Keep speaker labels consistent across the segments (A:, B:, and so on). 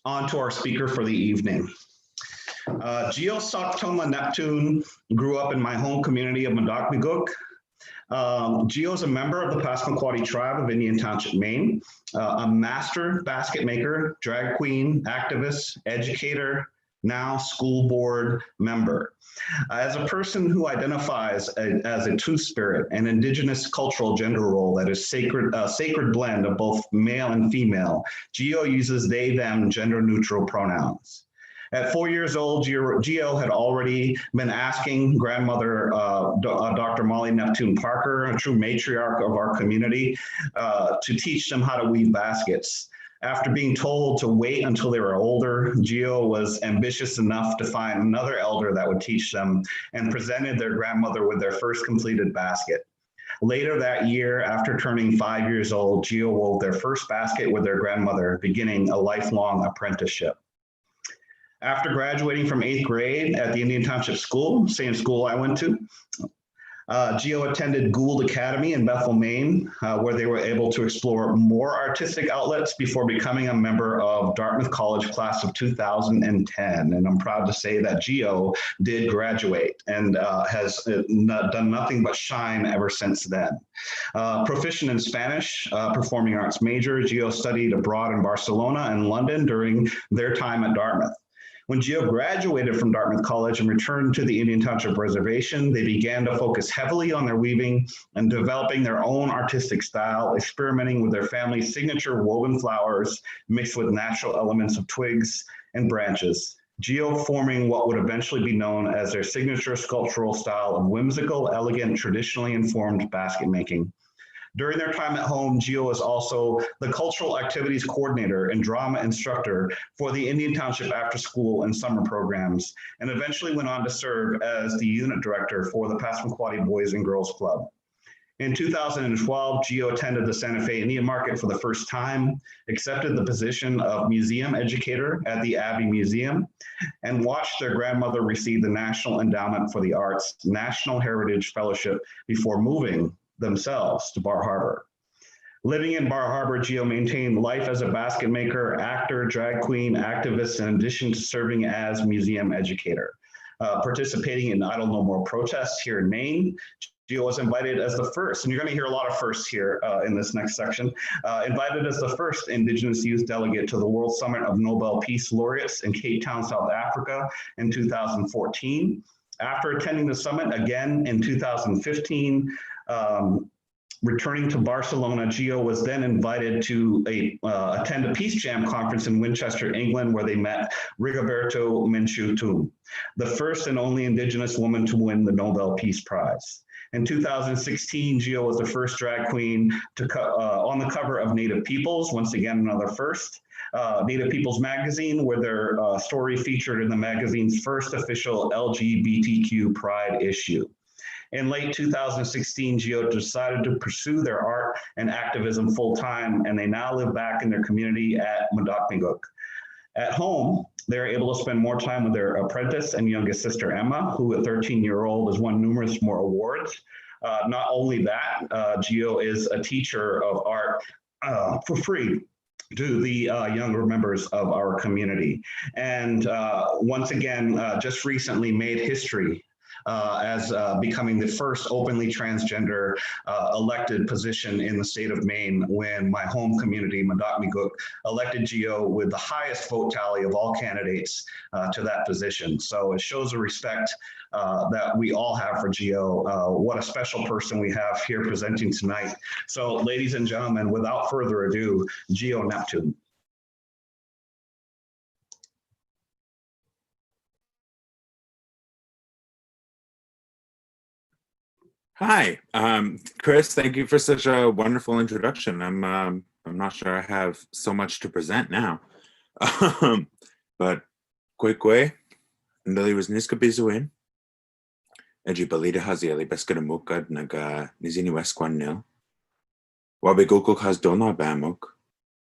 A: On to our speaker for the evening. Geo Soctomah Neptune grew up in my home community of Wabanaki. Geo is a member of the Passamaquoddy tribe of Indian Township, Maine, a master basket maker, drag queen, activist, educator, now school board member. As a person who identifies as a two-spirit, an indigenous cultural gender role that is sacred blend of both male and female, Geo uses they, them, gender-neutral pronouns. At 4 years old, Geo had already been asking grandmother, Dr. Molly Neptune Parker, a true matriarch of our community, to teach them how to weave baskets. After being told to wait until they were older, Geo was ambitious enough to find another elder that would teach them and presented their grandmother with their first completed basket. Later that year, after turning 5 years old, Geo wove their first basket with their grandmother, beginning a lifelong apprenticeship. After graduating from 8th grade at the Indian Township School, same school I went to, Geo attended Gould Academy in Bethel, Maine, where they were able to explore more artistic outlets before becoming a member of Dartmouth College class of 2010. And I'm proud to say that Geo did graduate and has done nothing but shine ever since then. Proficient in Spanish, performing arts major, Geo studied abroad in Barcelona and London during their time at Dartmouth. When Geo graduated from Dartmouth College and returned to the Indian Township Reservation, they began to focus heavily on their weaving and developing their own artistic style, experimenting with their family's signature woven flowers mixed with natural elements of twigs and branches. Geo forming what would eventually be known as their signature sculptural style of whimsical, elegant, traditionally informed basket making. During their time at home, Geo was also the cultural activities coordinator and drama instructor for the Indian Township after school and summer programs, and eventually went on to serve as the unit director for the Passamaquoddy Boys and Girls Club. In 2012, Geo attended the Santa Fe Indian Market for the first time, accepted the position of museum educator at the Abbe Museum, and watched their grandmother receive the National Endowment for the Arts National Heritage Fellowship before moving themselves to Bar Harbor. Living in Bar Harbor, Geo maintained life as a basket maker, actor, drag queen, activist, in addition to serving as museum educator. Participating in Idle No More protests here in Maine, Geo was invited as the first, and you're going to hear a lot of firsts here in this next section, invited as the first Indigenous youth delegate to the World Summit of Nobel Peace Laureates in Cape Town, South Africa in 2014. After attending the summit again in 2015, returning to Barcelona, Geo was then invited to attend a Peace Jam conference in Winchester, England, where they met Rigoberta Menchú, the first and only Indigenous woman to win the Nobel Peace Prize. In 2016, Geo was the first drag queen to on the cover of Native Peoples, once again another first. Native Peoples magazine, where their story featured in the magazine's first official LGBTQ Pride issue. In late 2016, Geo decided to pursue their art and activism full-time, and they now live back in their community at Wabanaki. At home, they're able to spend more time with their apprentice and youngest sister, Emma, who at 13-year-old has won numerous more awards. Not only that, Geo is a teacher of art for free to the younger members of our community. And once again, just recently made history as becoming the first openly transgender elected position in the state of Maine, when my home community, Wabanaki, elected Geo with the highest vote tally of all candidates to that position. So it shows the respect that we all have for Geo. What a special person we have here presenting tonight. So ladies and gentlemen, without further ado, Geo Neptune.
B: Hi, Chris. Thank you for such a wonderful introduction. I'm not sure I have so much to present now, but quick way. Ndali was niska bizuin. Eji balida hazieli beskada mukad naga nizini weskwan nil. Wabe gokuk has dona bamuk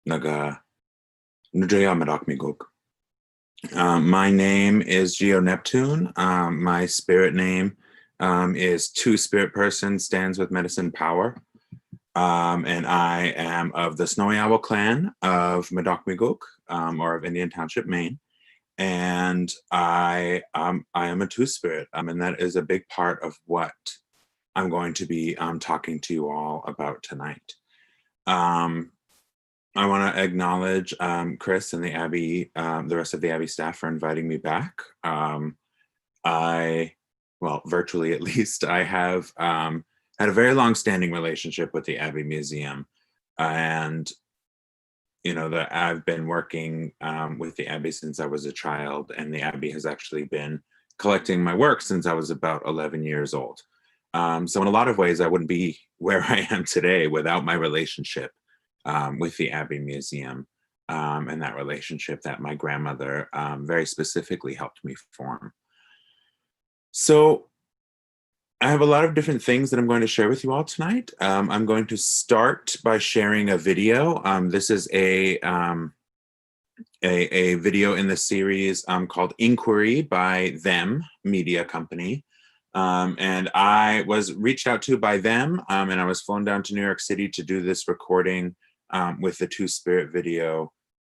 B: naga nudrea madak migok. My name is Geo Neptune. My spirit name is Two Spirit Person, stands with medicine power. and I am of the Snowy Owl clan of Madocmiguk, or of Indian Township, Maine. And I am a two-spirit, and that is a big part of what I'm going to be talking to you all about tonight. I want to acknowledge Chris and the Abbe, the rest of the Abbe staff for inviting me back. Well, virtually at least, I have had a very long-standing relationship with the Abbe Museum, and I've been working with the Abbe since I was a child, and the Abbe has actually been collecting my work since I was about 11 years old. So in a lot of ways, I wouldn't be where I am today without my relationship with the Abbe Museum, and that relationship that my grandmother very specifically helped me form. So I have a lot of different things that I'm going to share with you all tonight. I'm going to start by sharing a video. This is a video in the series called Inquiry by Them Media Company. And I was reached out to by them, and I was flown down to New York City to do this recording with the Two-Spirit video.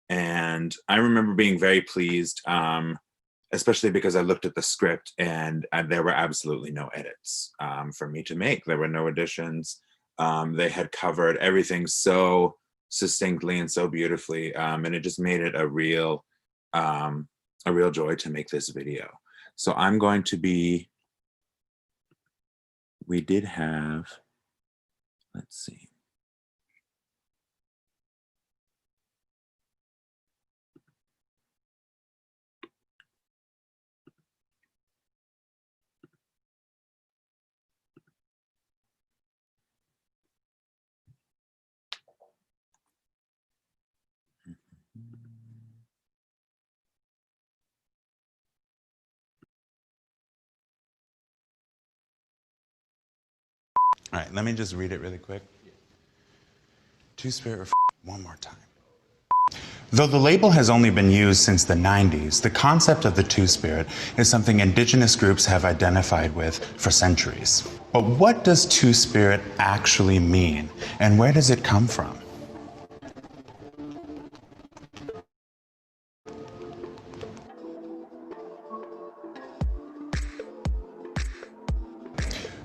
B: And I remember being very pleased, especially because I looked at the script and there were absolutely no edits for me to make. There were no additions. They had covered everything so succinctly and so beautifully, and it just made it a real joy to make this video. So I'm going to be, we did have, let's see.
C: All right, let me just read it really quick. Two-Spirit, one more time. Though the label has only been used since the 90s, the concept of the Two-Spirit is something indigenous groups have identified with for centuries. But what does Two-Spirit actually mean, and where does it come from?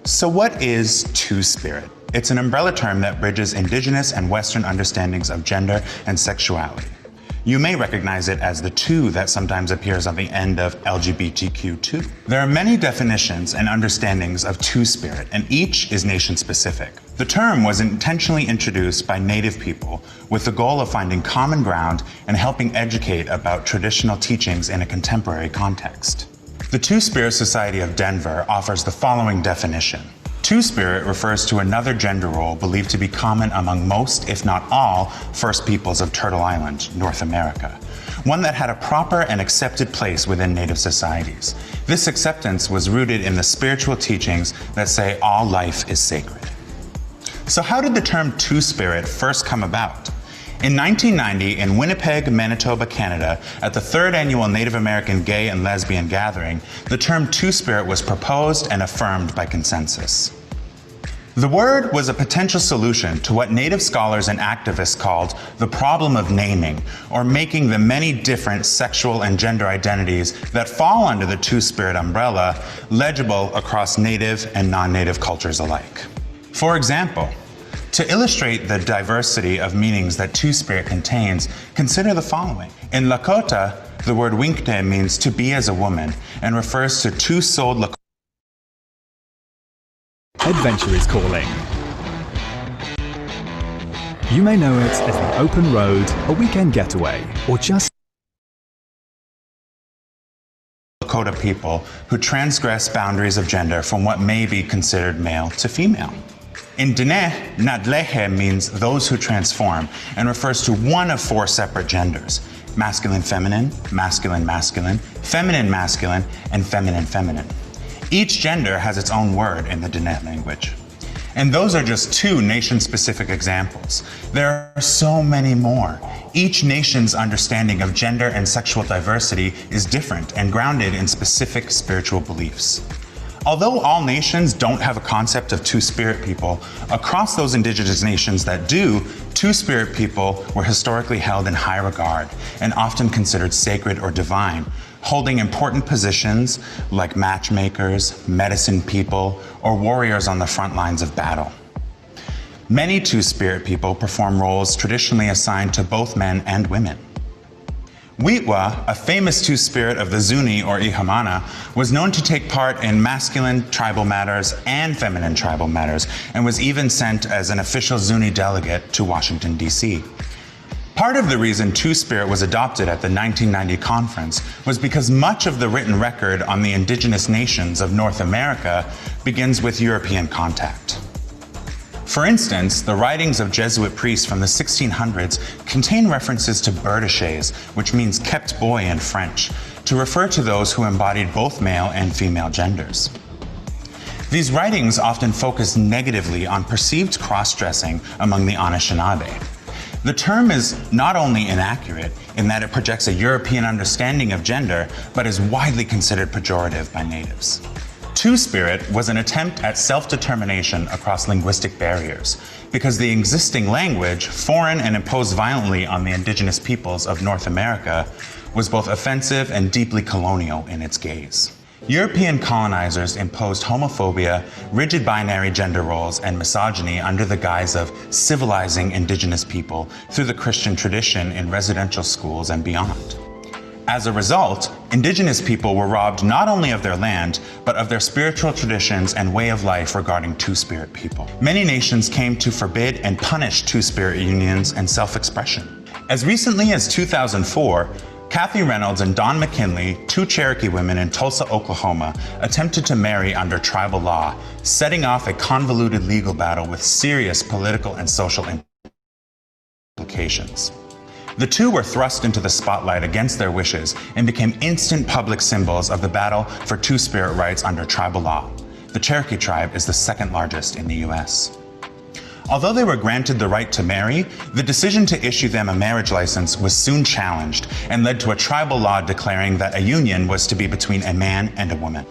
C: So what is Two-Spirit? It's an umbrella term that bridges indigenous and Western understandings of gender and sexuality. You may recognize it as the two that sometimes appears on the end of LGBTQ2. There are many definitions and understandings of Two-Spirit, and each is nation-specific. The term was intentionally introduced by Native people with the goal of finding common ground and helping educate about traditional teachings in a contemporary context. The Two-Spirit Society of Denver offers the following definition. Two-Spirit refers to another gender role believed to be common among most, if not all, First Peoples of Turtle Island, North America. One that had a proper and accepted place within Native societies. This acceptance was rooted in the spiritual teachings that say all life is sacred. So how did the term Two-Spirit first come about? In 1990, in Winnipeg, Manitoba, Canada, at the 3rd annual Native American Gay and Lesbian Gathering, the term Two-Spirit was proposed and affirmed by consensus. The word was a potential solution to what Native scholars and activists called the problem of naming, or making the many different sexual and gender identities that fall under the Two-Spirit umbrella legible across Native and non-Native cultures alike. For example, to illustrate the diversity of meanings that Two-Spirit contains, consider the following. In Lakota, the word winkte means to be as a woman and refers to two-souled Lakota.
D: Adventure is calling. You may know it as the open road, a weekend getaway, or just
C: Lakota people who transgress boundaries of gender from what may be considered male to female. In Diné, Nadlehe means those who transform and refers to one of 4 separate genders: masculine-feminine, masculine-masculine, feminine-masculine, and feminine-feminine. Each gender has its own word in the Diné language. And those are just 2 nation-specific examples. There are so many more. Each nation's understanding of gender and sexual diversity is different and grounded in specific spiritual beliefs. Although all nations don't have a concept of two-spirit people, across those indigenous nations that do, two-spirit people were historically held in high regard and often considered sacred or divine, holding important positions like matchmakers, medicine people, or warriors on the front lines of battle. Many two-spirit people perform roles traditionally assigned to both men and women. Witwa, a famous two-spirit of the Zuni or Ihumana, was known to take part in masculine tribal matters and feminine tribal matters, and was even sent as an official Zuni delegate to Washington, D.C. Part of the reason Two-Spirit was adopted at the 1990 conference was because much of the written record on the indigenous nations of North America begins with European contact. For instance, the writings of Jesuit priests from the 1600s contain references to berdaches, which means kept boy in French, to refer to those who embodied both male and female genders. These writings often focus negatively on perceived cross-dressing among the Anishinaabe. The term is not only inaccurate in that it projects a European understanding of gender, but is widely considered pejorative by natives. Two-Spirit was an attempt at self-determination across linguistic barriers, because the existing language, foreign and imposed violently on the indigenous peoples of North America, was both offensive and deeply colonial in its gaze. European colonizers imposed homophobia, rigid binary gender roles, and misogyny under the guise of civilizing indigenous people through the Christian tradition in residential schools and beyond. As a result, indigenous people were robbed not only of their land, but of their spiritual traditions and way of life regarding two-spirit people. Many nations came to forbid and punish two-spirit unions and self-expression. As recently as 2004, Kathy Reynolds and Dawn McKinley, two Cherokee women in Tulsa, Oklahoma, attempted to marry under tribal law, setting off a convoluted legal battle with serious political and social implications. The two were thrust into the spotlight against their wishes and became instant public symbols of the battle for two-spirit rights under tribal law. The Cherokee tribe is the second largest in the US. Although they were granted the right to marry, the decision to issue them a marriage license was soon challenged and led to a tribal law declaring that a union was to be between a man and a woman.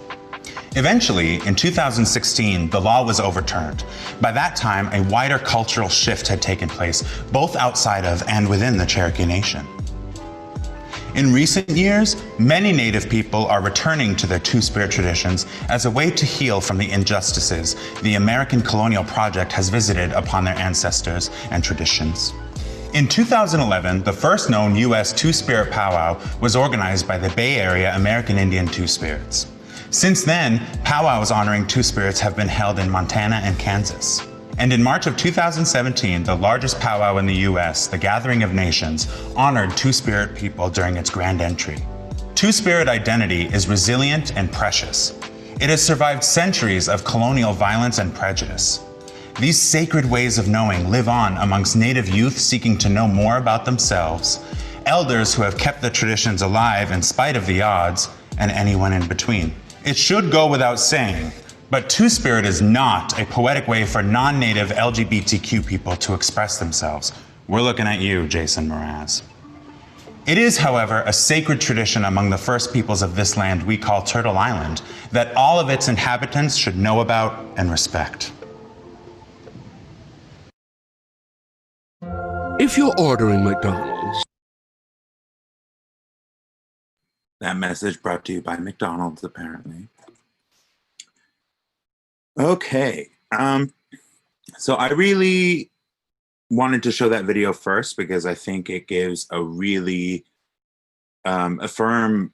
C: Eventually, in 2016, the law was overturned. By that time, a wider cultural shift had taken place, both outside of and within the Cherokee Nation. In recent years, many Native people are returning to their two-spirit traditions as a way to heal from the injustices the American colonial project has visited upon their ancestors and traditions. In 2011, the first known U.S. two-spirit powwow was organized by the Bay Area American Indian Two-Spirits. Since then, powwows honoring two-spirits have been held in Montana and Kansas. And in March of 2017, the largest powwow in the US, the Gathering of Nations, honored two-spirit people during its grand entry. Two-spirit identity is resilient and precious. It has survived centuries of colonial violence and prejudice. These sacred ways of knowing live on amongst Native youth seeking to know more about themselves, elders who have kept the traditions alive in spite of the odds, and anyone in between. It should go without saying, but two-spirit is not a poetic way for non-native LGBTQ people to express themselves. We're looking at you, Jason Mraz. It is, however, a sacred tradition among the first peoples of this land we call Turtle Island that all of its inhabitants should know about and respect.
E: If you're ordering McDonald's.
B: That message brought to you by McDonald's, apparently. Okay, so I really wanted to show that video first because I think it gives a really a firm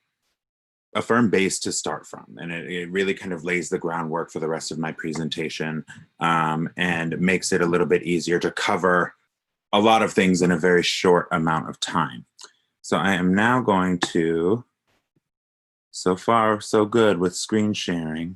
B: base to start from, and it really kind of lays the groundwork for the rest of my presentation, and makes it a little bit easier to cover a lot of things in a very short amount of time. So I am now going to, so far so good with screen sharing.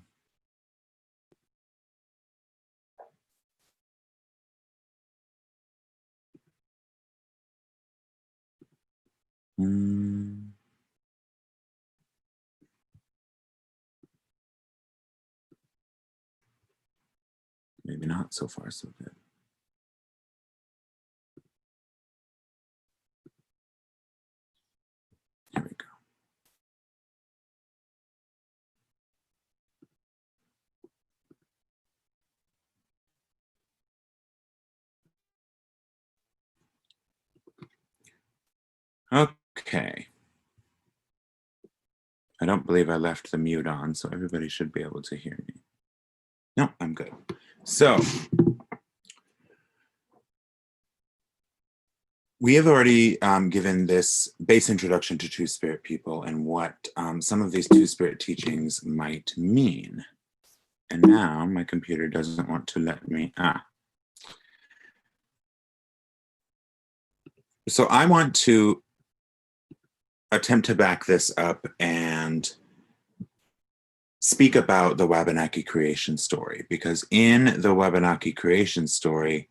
B: Maybe not so far so good. Here we go. I don't believe I left the mute on, so everybody should be able to hear me. No, I'm good. So we have already given this base introduction to Two-Spirit people and what some of these Two-Spirit teachings might mean. And now my computer doesn't want to let me, So I want to attempt to back this up and speak about the Wabanaki creation story, because in the Wabanaki creation story,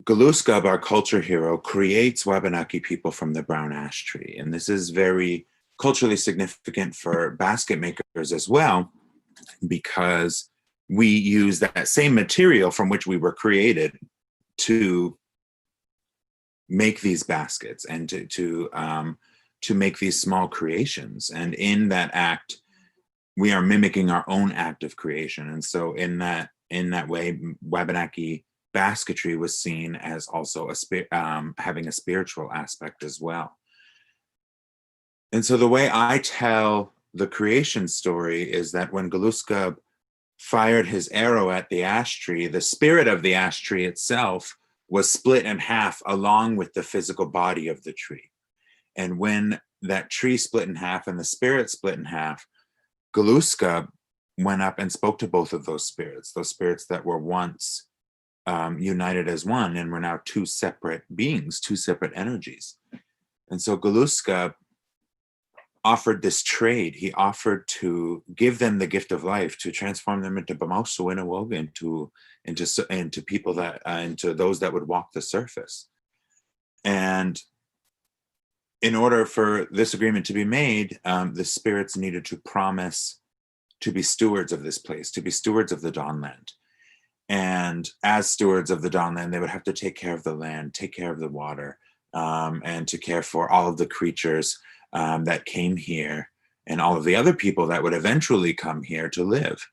B: Gluskab, our culture hero, creates Wabanaki people from the brown ash tree. And this is very culturally significant for basket makers as well, because we use that same material from which we were created to make these baskets and to make these small creations. And in that act, we are mimicking our own act of creation. And so in that way, Wabanaki basketry was seen as also having a spiritual aspect as well. And so the way I tell the creation story is that when Gluskab fired his arrow at the ash tree, the spirit of the ash tree itself was split in half along with the physical body of the tree. And when that tree split in half and the spirit split in half, Gluskab went up and spoke to both of those spirits that were once united as one and were now two separate beings, two separate energies. And so Gluskab offered this trade. He offered to give them the gift of life, to transform them into Bamausu Inawog, into people that into those that would walk the surface. And in order for this agreement to be made, the spirits needed to promise to be stewards of this place, to be stewards of the Dawnland. And as stewards of the Dawnland, they would have to take care of the land, take care of the water, and to care for all of the creatures that came here and all of the other people that would eventually come here to live.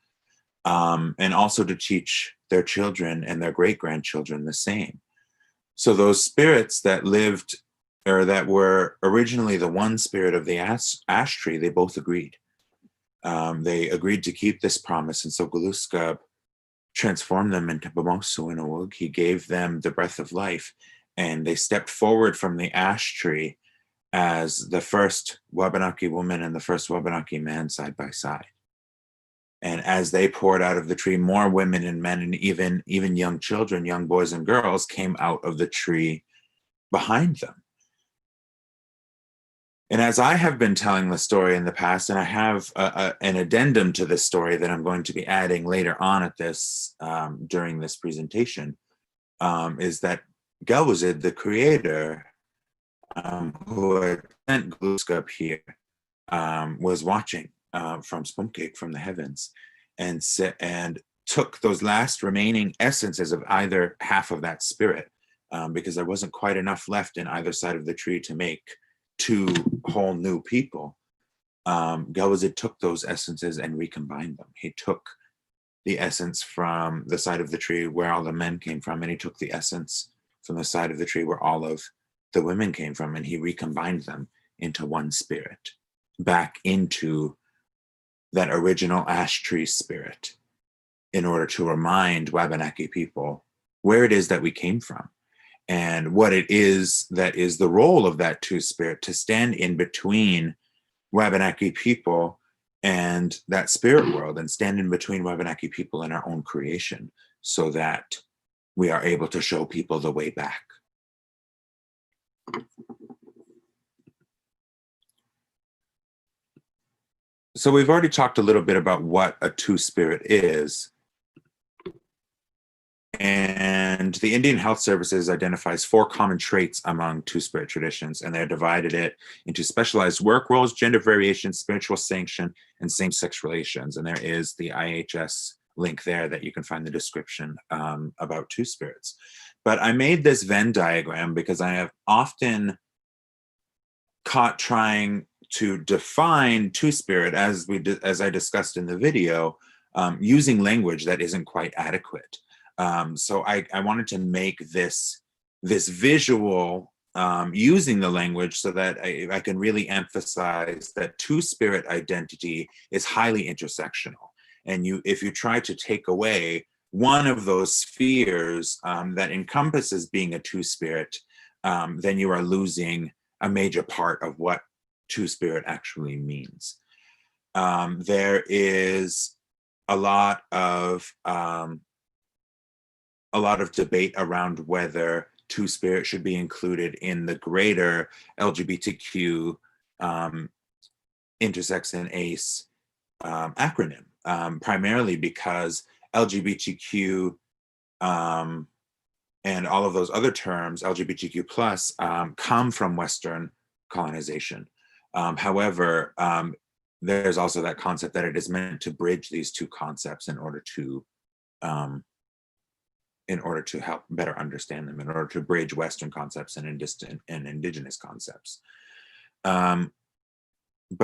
B: And also to teach their children and their great-grandchildren the same. So those spirits that lived, or that were originally the one spirit of the ash tree, they both agreed. They agreed to keep this promise. And so Gluskab transformed them into Bamausu Inawog. He gave them the breath of life, and they stepped forward from the ash tree as the first Wabanaki woman and the first Wabanaki man side by side. And as they poured out of the tree, more women and men and even young children, young boys and girls came out of the tree behind them. And as I have been telling the story in the past, and I have an addendum to this story that I'm going to be adding later on at this, during this presentation, is that Gelwazid, the creator, who had sent Gluskab here, was watching from Spunkik, from the heavens, and took those last remaining essences of either half of that spirit, because there wasn't quite enough left in either side of the tree to make two whole new people. Gelwazid took those essences and recombined them. He took the essence from the side of the tree where all the men came from, and he took the essence from the side of the tree where all of the women came from, and he recombined them into one spirit, back into that original ash tree spirit, in order to remind Wabanaki people where it is that we came from, and what it is that is the role of that two-spirit, to stand in between Wabanaki people and that spirit world, and stand in between Wabanaki people and our own creation, so that we are able to show people the way back. So we've already talked a little bit about what a two-spirit is. And the Indian Health Services identifies 4 common traits among two-spirit traditions, and they're divided it into specialized work roles, gender variation, spiritual sanction, and same-sex relations. And there is the IHS link there that you can find the description about two-spirits. But I made this Venn diagram because I have often caught trying to define two-spirit, as I discussed in the video, using language that isn't quite adequate. So I wanted to make this visual using the language so that I can really emphasize that two-spirit identity is highly intersectional. And if you try to take away one of those spheres that encompasses being a two-spirit, then you are losing a major part of what two-spirit actually means. There is a lot of debate around whether two-spirit should be included in the greater LGBTQ intersex and ACE acronym, primarily because LGBTQ and all of those other terms, LGBTQ plus, come from Western colonization. However, there's also that concept that it is meant to bridge these two concepts in order to help better understand them, in order to bridge Western concepts and indigenous concepts. But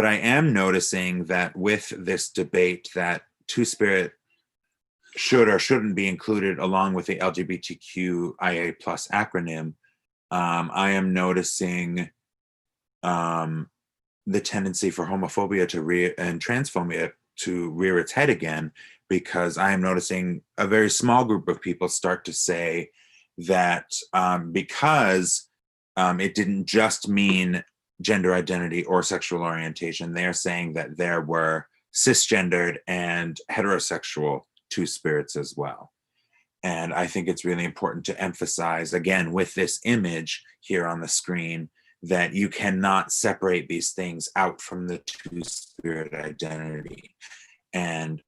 B: I am noticing that with this debate that two-spirit should or shouldn't be included along with the LGBTQIA+ acronym, I am noticing the tendency for homophobia and transphobia to rear its head again, because I am noticing a very small group of people start to say that because it didn't just mean gender identity or sexual orientation, they're saying that there were cisgendered and heterosexual two-spirits as well. And I think it's really important to emphasize, again, with this image here on the screen, that you cannot separate these things out from the two-spirit identity. And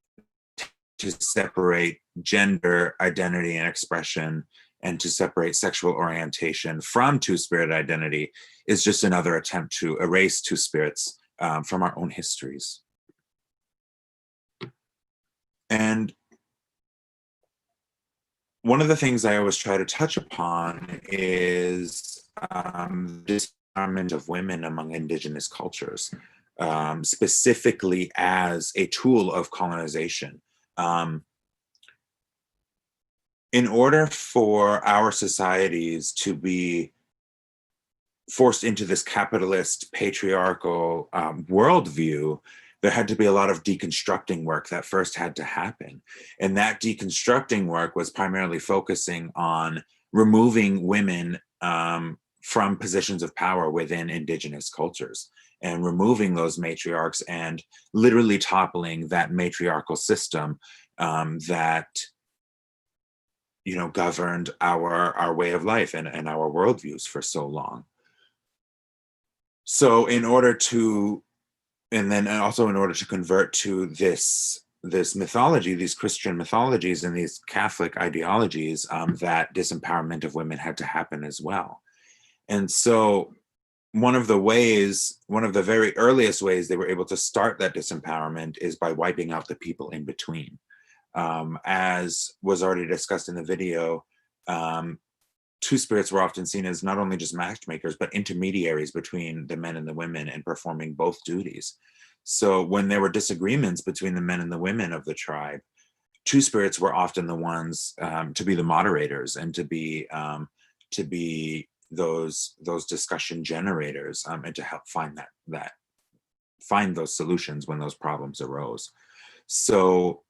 B: to separate gender identity and expression and to separate sexual orientation from two-spirit identity is just another attempt to erase two-spirits from our own histories. And one of the things I always try to touch upon is this empowerment of women among indigenous cultures, specifically as a tool of colonization. In order for our societies to be forced into this capitalist, patriarchal worldview, there had to be a lot of deconstructing work that first had to happen. And that deconstructing work was primarily focusing on removing women from positions of power within indigenous cultures and removing those matriarchs and literally toppling that matriarchal system that governed our way of life and our worldviews for so long. So in order to convert to this mythology, these Christian mythologies and these Catholic ideologies, that disempowerment of women had to happen as well. And so one of the very earliest ways they were able to start that disempowerment is by wiping out the people in between. As was already discussed in the video, two-spirits were often seen as not only just matchmakers, but intermediaries between the men and the women and performing both duties. So when there were disagreements between the men and the women of the tribe, two-spirits were often the ones to be the moderators and to be those discussion generators and to help find those solutions when those problems arose. So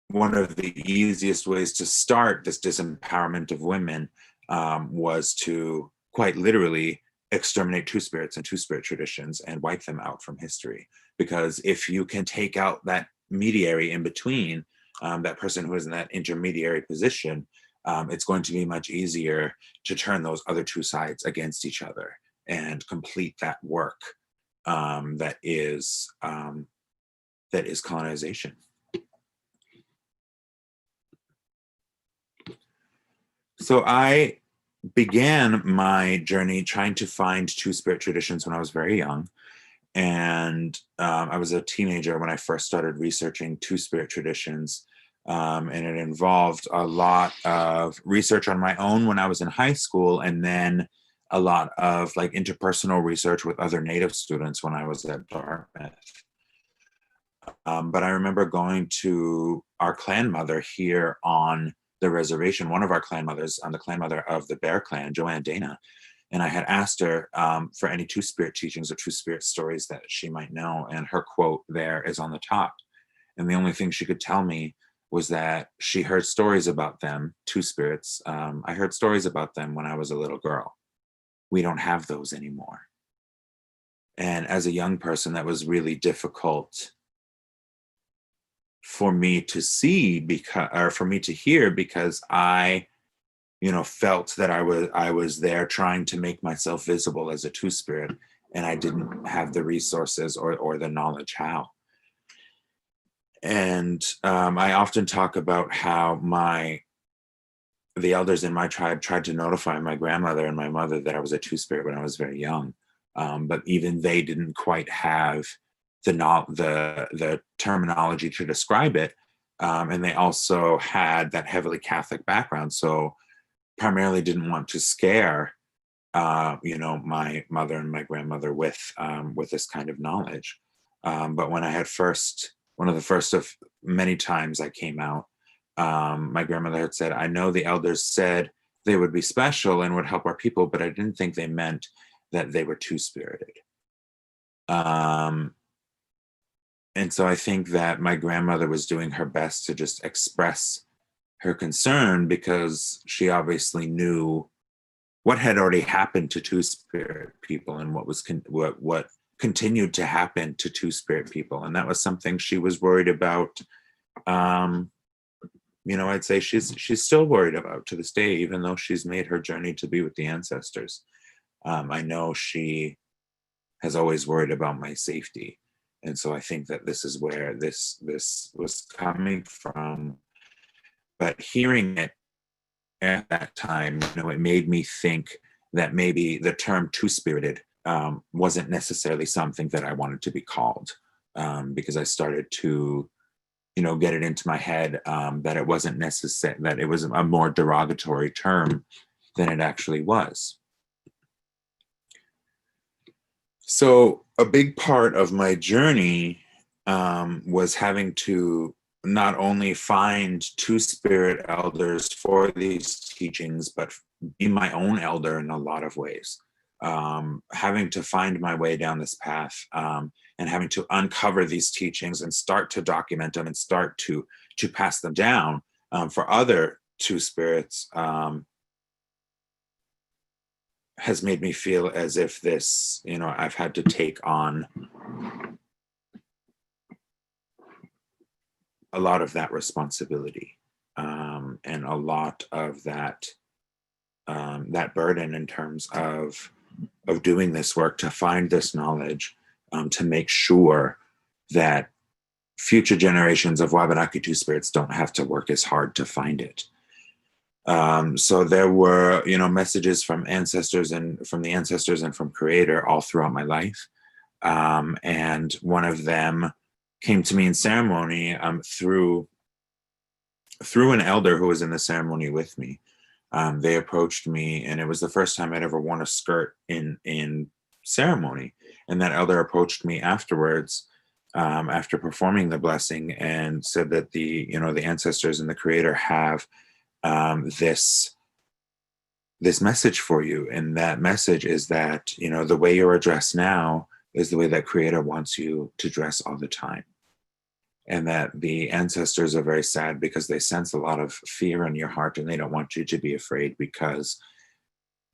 B: one of the easiest ways to start this disempowerment of women was to quite literally exterminate two-spirits and two-spirit traditions and wipe them out from history. Because if you can take out that mediary in between, that person who is in that intermediary position, it's going to be much easier to turn those other two sides against each other and complete that work that is colonization. So I began my journey trying to find two-spirit traditions when I was very young. And I was a teenager when I first started researching two-spirit traditions. And it involved a lot of research on my own when I was in high school, and then a lot of interpersonal research with other Native students when I was at Dartmouth. But I remember going to our clan mother here on the reservation, one of our clan mothers, the clan mother of the Bear Clan, Joanne Dana, And I had asked her for any Two-Spirit teachings or Two-Spirit stories that she might know. And her quote there is on the top. And the only thing she could tell me was that she heard stories about them, Two-Spirits. I heard stories about them when I was a little girl. We don't have those anymore. And as a young person, that was really difficult for me to see or for me to hear, because I, felt that I was there trying to make myself visible as a Two-Spirit, and I didn't have the resources or the knowledge how. And I often talk about how the elders in my tribe tried to notify my grandmother and my mother that I was a Two-Spirit when I was very young, but even they didn't quite have the terminology to describe it, and they also had that heavily Catholic background, so primarily didn't want to scare my mother and my grandmother with this kind of knowledge. But when I had one of the first of many times I came out, my grandmother had said, "I know the elders said they would be special and would help our people, but I didn't think they meant that they were Two-Spirited." And so I think that my grandmother was doing her best to just express her concern, because she obviously knew what had already happened to Two-Spirit people and what continued to happen to Two-Spirit people, and that was something she was worried about. I'd say she's still worried about to this day, even though she's made her journey to be with the ancestors. I know she has always worried about my safety, and so I think that this is where this was coming from. But hearing it at that time, it made me think that maybe the term Two-Spirited wasn't necessarily something that I wanted to be called, because I started to, get it into my head that it wasn't necessary, that it was a more derogatory term than it actually was. So a big part of my journey was having to not only find Two-Spirit elders for these teachings, but be my own elder in a lot of ways. Having to find my way down this path, and having to uncover these teachings and start to document them and start to pass them down for other Two-Spirits, has made me feel as if this, I've had to take on a lot of that responsibility, and a lot of that burden in terms of doing this work to find this knowledge, to make sure that future generations of Wabanaki Two-Spirits don't have to work as hard to find it. So there were, messages from ancestors and from the ancestors and from Creator all throughout my life. And one of them came to me in ceremony through an elder who was in the ceremony with me. They approached me, and it was the first time I'd ever worn a skirt in ceremony. And that elder approached me afterwards, after performing the blessing, and said that the ancestors and the Creator have this message for you. And that message is that, the way you're addressed now is the way that Creator wants you to dress all the time. And that the ancestors are very sad because they sense a lot of fear in your heart, and they don't want you to be afraid, because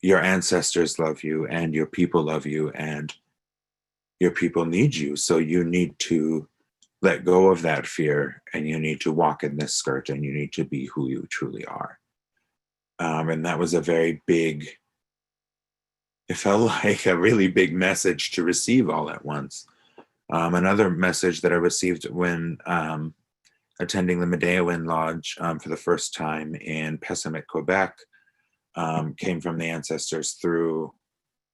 B: your ancestors love you and your people love you and your people need you. So you need to let go of that fear, and you need to walk in this skirt, and you need to be who you truly are. And that was a very big, it felt like a really big message to receive all at once. Another message that I received when attending the Medeawin Lodge for the first time in Passamaquoddy, Quebec, came from the ancestors through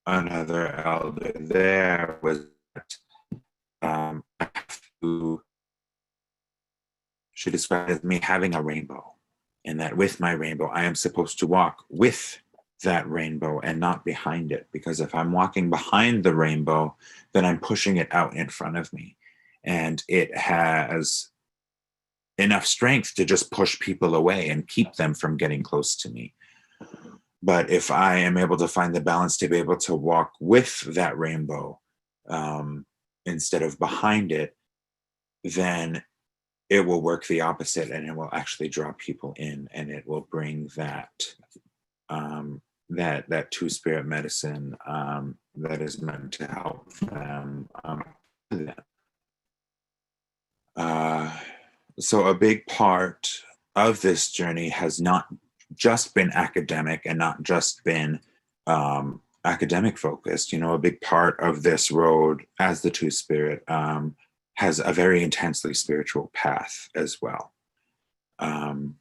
B: another elder there, was that she described as me having a rainbow, and that with my rainbow, I am supposed to walk with that rainbow and not behind it, because if I'm walking behind the rainbow, then I'm pushing it out in front of me, and it has enough strength to just push people away and keep them from getting close to me. But if I am able to find the balance to be able to walk with that rainbow instead of behind it, then it will work the opposite, and it will actually draw people in, and it will bring that that two-spirit medicine that is meant to help them. So a big part of this journey has not just been academic and not just been academic focused. You know, a big part of this road as the two-spirit has a very intensely spiritual path as well. And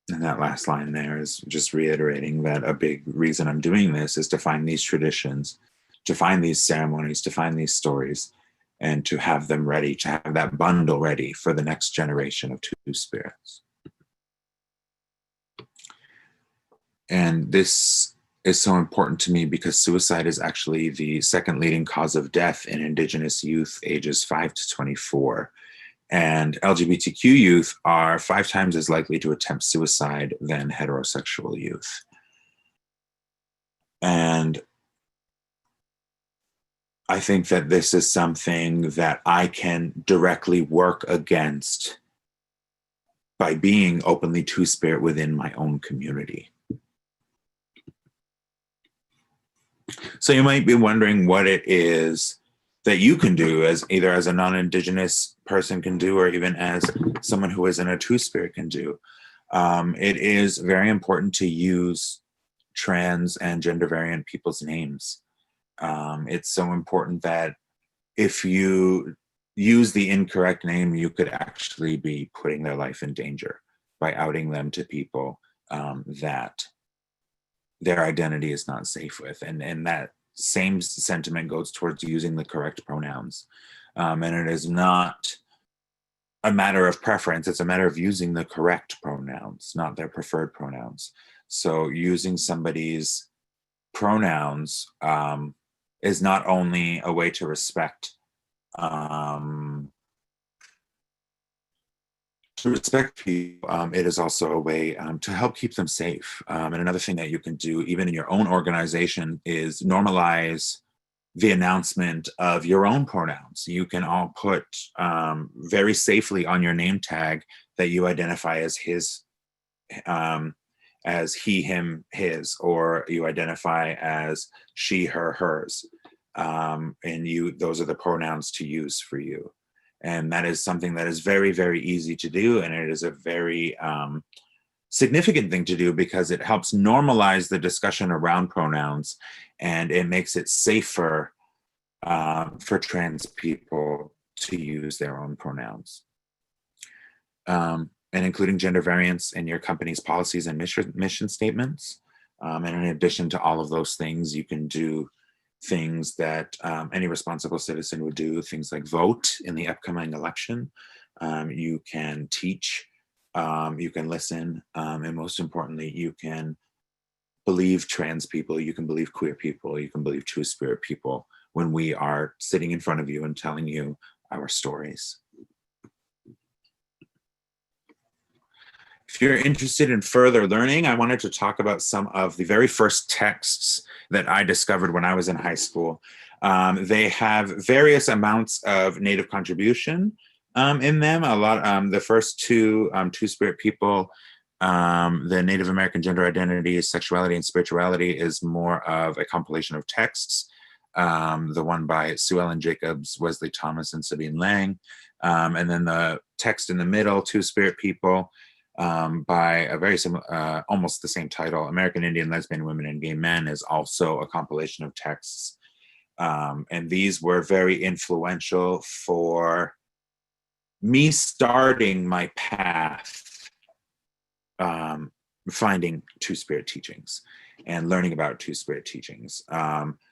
B: that last line there is just reiterating that a big reason I'm doing this is to find these traditions, to find these ceremonies, to find these stories, and to have them ready, to have that bundle ready for the next generation of two spirits. And this is so important to me because suicide is actually the second leading cause of death in Indigenous youth ages 5 to 24. And LGBTQ youth are 5 times as likely to attempt suicide than heterosexual youth. And I think that this is something that I can directly work against by being openly two-spirit within my own community. So you might be wondering what it is that you can do as either as a non-Indigenous person can do, or even as someone who isn't a two-spirit can do. It is very important to use trans and gender variant people's names. It's so important that if you use the incorrect name, you could actually be putting their life in danger by outing them to people that their identity is not safe with. And that same sentiment goes towards using the correct pronouns. And it is not a matter of preference, it's a matter of using the correct pronouns, not their preferred pronouns. So using somebody's pronouns is not only a way to respect people, it is also a way to help keep them safe. And another thing that you can do, even in your own organization, is normalize the announcement of your own pronouns. You can all put very safely on your name tag that you identify as his, as he, him, his, or you identify as she, her, hers. And those are the pronouns to use for you. And that is something that is very, very easy to do. And it is a very significant thing to do because it helps normalize the discussion around pronouns, and it makes it safer for trans people to use their own pronouns. And including gender variance in your company's policies and mission statements. And in addition to all of those things, you can do things that any responsible citizen would do, things like vote in the upcoming election. You can teach, you can listen, and most importantly, you can believe trans people, you can believe queer people, you can believe two-spirit people when we are sitting in front of you and telling you our stories. If you're interested in further learning, I wanted to talk about some of the very first texts that I discovered when I was in high school. They have various amounts of Native contribution in them. A lot, the first two-spirit people, the Native American gender identity, sexuality, and spirituality is more of a compilation of texts. The one by Sue Ellen Jacobs, Wesley Thomas, and Sabine Lang. And then the text in the middle, Two-Spirit People, by a very similar, almost the same title, American Indian Lesbian Women and Gay Men, is also a compilation of texts. And these were very influential for me starting my path, finding two-spirit teachings and learning about two-spirit teachings.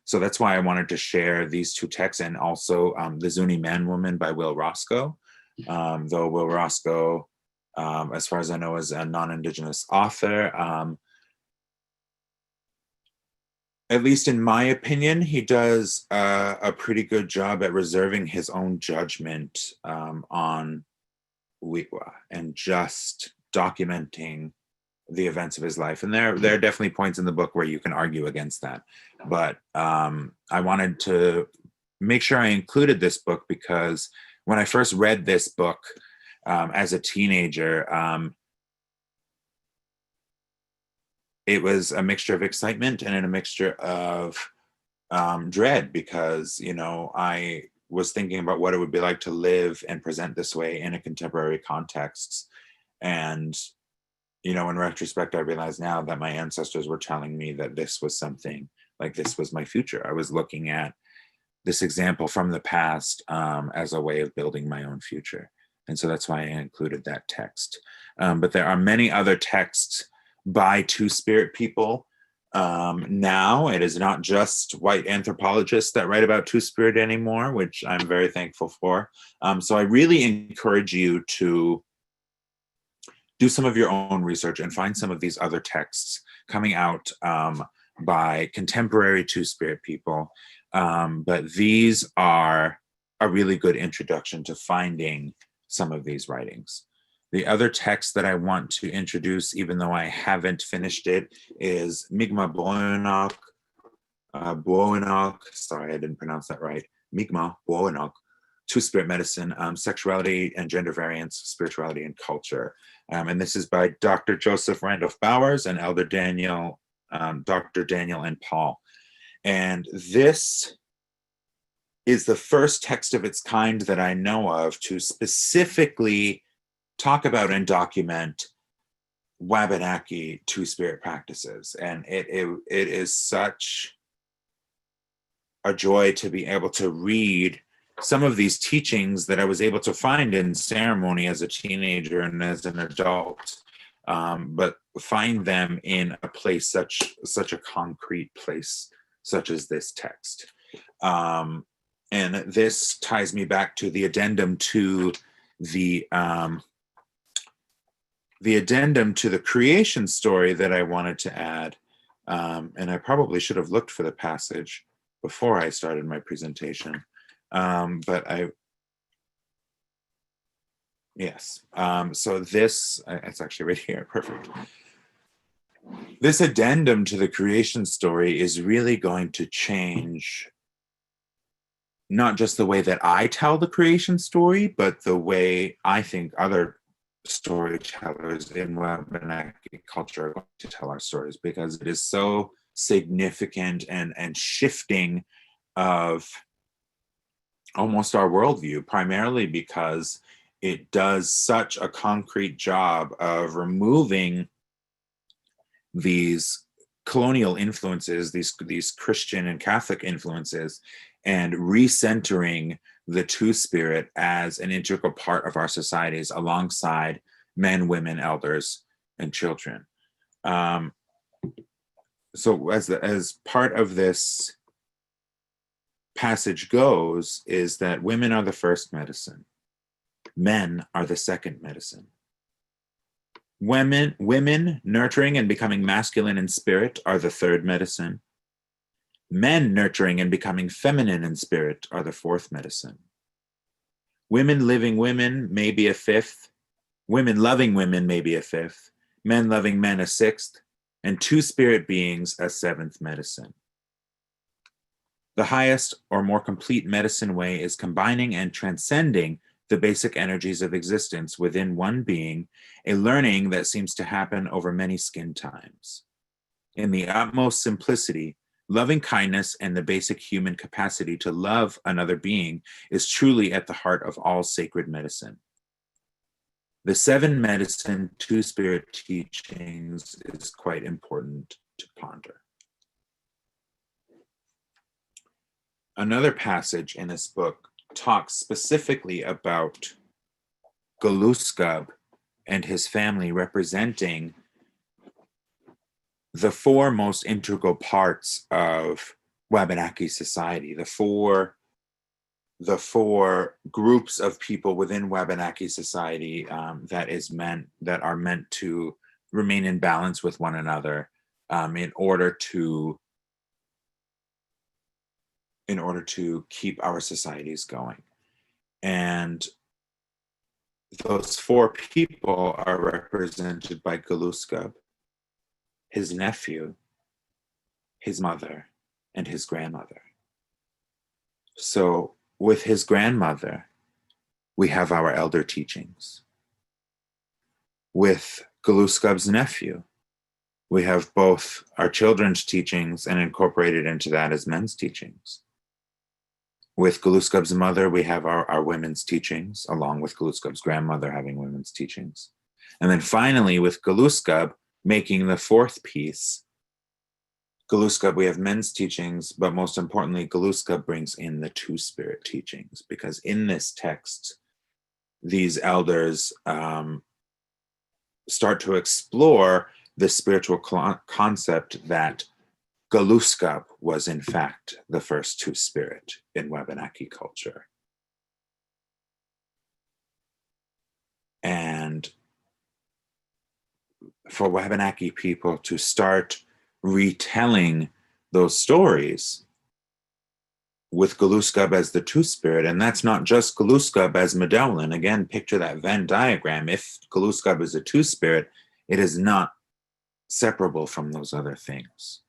B: So that's why I wanted to share these two texts, and also The Zuni Man Woman by Will Roscoe. Though Will Roscoe, as far as I know, is a non-Indigenous author. At least in my opinion, he does a pretty good job at reserving his own judgment on Wigwa and just documenting the events of his life. And there are definitely points in the book where you can argue against that. But I wanted to make sure I included this book because when I first read this book as a teenager, it was a mixture of excitement and a mixture of dread because, you know, I was thinking about what it would be like to live and present this way in a contemporary context. And, you know, in retrospect, I realize now that my ancestors were telling me that this was something, like this was my future. I was looking at this example from the past as a way of building my own future. And so that's why I included that text. But there are many other texts by Two-Spirit people. Now it is not just white anthropologists that write about Two-Spirit anymore, which I'm very thankful for. So I really encourage you to do some of your own research and find some of these other texts coming out by contemporary Two-Spirit people. But these are a really good introduction to finding some of these writings. The other text that I want to introduce, even though I haven't finished it, is Mi'kmaq Bowenok, sorry, I didn't pronounce that right, Mi'kmaq Bowenok, Two-Spirit Medicine, Sexuality and Gender Variance, Spirituality and Culture. And this is by Dr. Joseph Randolph Bowers and Elder Daniel, Dr. Daniel and Paul. And this is the first text of its kind that I know of to specifically talk about and document Wabanaki Two-Spirit practices. And it is such a joy to be able to read some of these teachings that I was able to find in ceremony as a teenager and as an adult, but find them in a place, such a concrete place, such as this text. And this ties me back to the addendum to the creation story that I wanted to add. And I probably should have looked for the passage before I started my presentation. So this, it's actually right here, perfect. This addendum to the creation story is really going to change not just the way that I tell the creation story, but the way I think other storytellers in Wabanaki culture are going to tell our stories, because it is so significant and shifting of almost our worldview, primarily because it does such a concrete job of removing these colonial influences, these Christian and Catholic influences, and recentering the Two-Spirit as an integral part of our societies alongside men, women, elders, and children. So as part of this passage goes, is that women are the first medicine. Men are the second medicine. Women nurturing and becoming masculine in spirit are the third medicine. Men nurturing and becoming feminine in spirit are the fourth medicine. Women living women may be a fifth. Women loving women may be a fifth. Men loving men a sixth. And Two-Spirit beings a seventh medicine. The highest or more complete medicine way is combining and transcending the basic energies of existence within one being, a learning that seems to happen over many skin times. In the utmost simplicity, loving kindness and the basic human capacity to love another being is truly at the heart of all sacred medicine. The seven medicine Two-Spirit teachings is quite important to ponder. Another passage in this book talks specifically about Galuskab and his family representing the four most integral parts of Wabanaki society, the four groups of people within Wabanaki society that are meant to remain in balance with one another in order to keep our societies going. And those four people are represented by Galuskab. his nephew, his mother, and his grandmother. So with his grandmother, we have our elder teachings. With Gluskab's nephew, we have both our children's teachings and incorporated into that as men's teachings. With Gluskab's mother, we have our women's teachings, along with Gluskab's grandmother having women's teachings. And then finally, with Gluskab making the fourth piece, Gluskab, we have men's teachings, but most importantly, Gluskab brings in the two-spirit teachings, because in this text, these elders start to explore the spiritual concept that Gluskab was in fact the first two-spirit in Wabanaki culture. And for Wabanaki people to start retelling those stories with Gluskab as the two-spirit, and that's not just Gluskab as Dawnland. Again, picture that Venn diagram. If Gluskab is a two-spirit, it is not separable from those other things.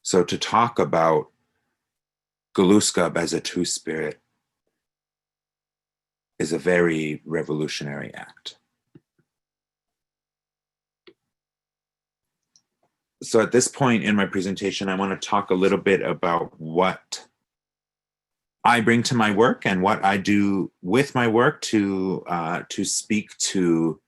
B: So to talk about Gluskab as a two-spirit is a very revolutionary act. So at this point in my presentation, I want to talk a little bit about what I bring to my work and what I do with my work to speak to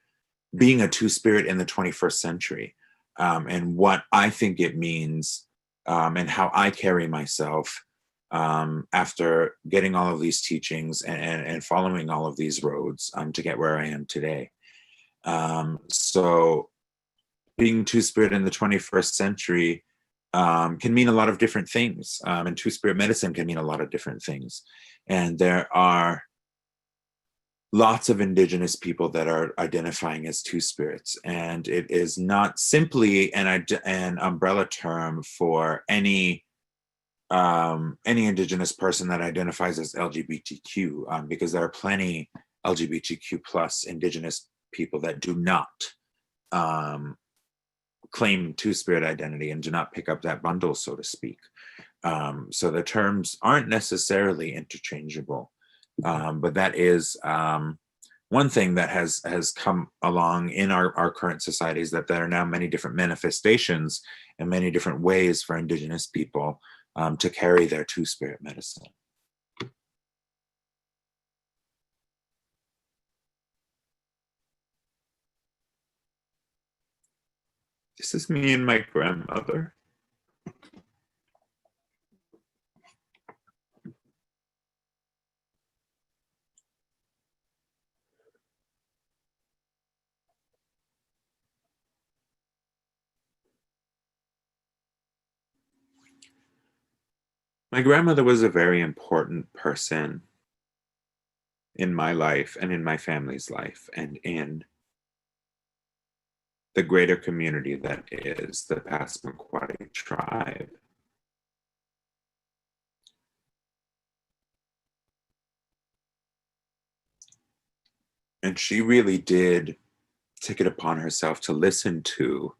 B: being a two-spirit in the 21st century, and what I think it means, and how I carry myself after getting all of these teachings and following all of these roads to get where I am today. So being two-spirit in the 21st century can mean a lot of different things, and two-spirit medicine can mean a lot of different things. And there are lots of indigenous people that are identifying as two-spirits, and it is not simply an umbrella term for any indigenous person that identifies as LGBTQ, because there are plenty LGBTQ plus indigenous people that do not claim two-spirit identity and do not pick up that bundle, so to speak. So the terms aren't necessarily interchangeable, but that is one thing that has come along in our current societies, that there are now many different manifestations and many different ways for indigenous people to carry their two-spirit medicine. This is me and my grandmother. My grandmother was a very important person in my life and in my family's life and in the greater community that is the Passamaquoddy tribe. And she really did take it upon herself to listen to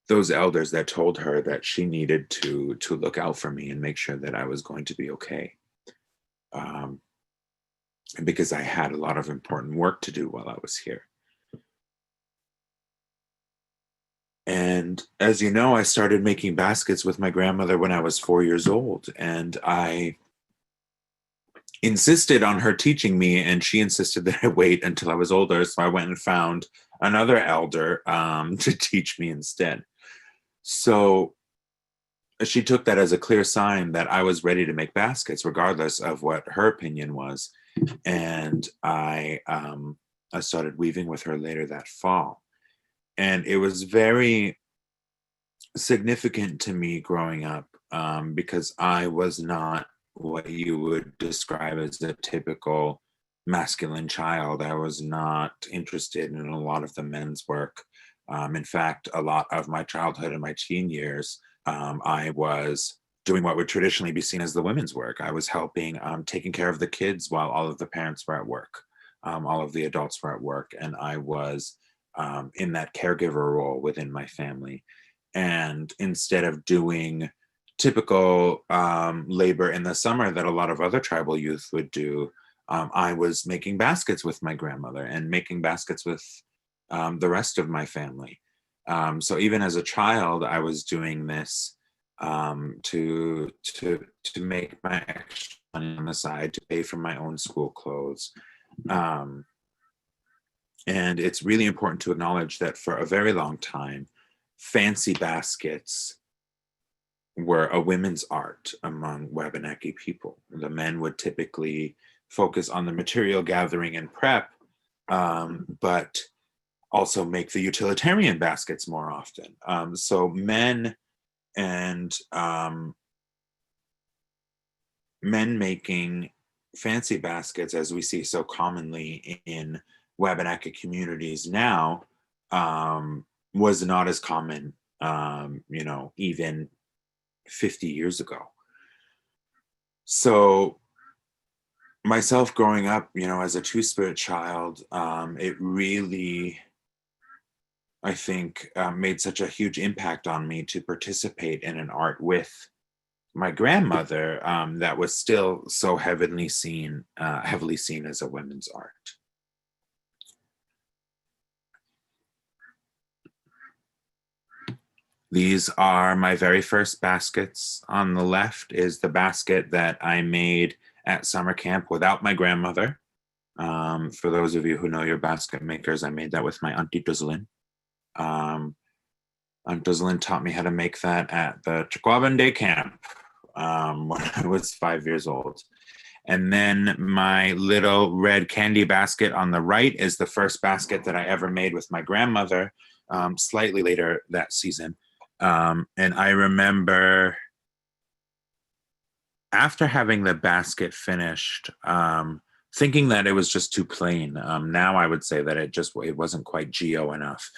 B: those elders that told her that she needed to look out for me and make sure that I was going to be okay. And because I had a lot of important work to do while I was here. And as you know, I started making baskets with my grandmother when I was 4 years old, and I insisted on her teaching me, and she insisted that I wait until I was older. So I went and found another elder to teach me instead. So she took that as a clear sign that I was ready to make baskets, regardless of what her opinion was. And I started weaving with her later that fall. And it was very significant to me growing up, because I was not what you would describe as a typical masculine child. I was not interested in a lot of the men's work. In fact, a lot of my childhood and my teen years, I was doing what would traditionally be seen as the women's work. I was helping, taking care of the kids while all of the parents were at work. All of the adults were at work, and I was in that caregiver role within my family. And instead of doing typical labor in the summer that a lot of other tribal youth would do, I was making baskets with my grandmother and making baskets with the rest of my family. So even as a child, I was doing this to make my extra money on the side to pay for my own school clothes. And it's really important to acknowledge that for a very long time, fancy baskets were a women's art among Wabanaki people. The men would typically focus on the material gathering and prep, but also make the utilitarian baskets more often. So men and men making fancy baskets, as we see so commonly in Wabanaki communities now, was not as common, even 50 years ago. So myself growing up, as a Two-Spirit child, it really, I think, made such a huge impact on me to participate in an art with my grandmother that was still so heavily seen as a women's art. These are my very first baskets. On the left is the basket that I made at summer camp without my grandmother. For those of you who know your basket makers, I made that with my Auntie Duzlin. Aunt Duzlin taught me how to make that at the Chiquaban Day Camp when I was 5 years old. And then my little red candy basket on the right is the first basket that I ever made with my grandmother, slightly later that season. And I remember after having the basket finished, thinking that it was just too plain. Now I would say that it wasn't quite Geo enough.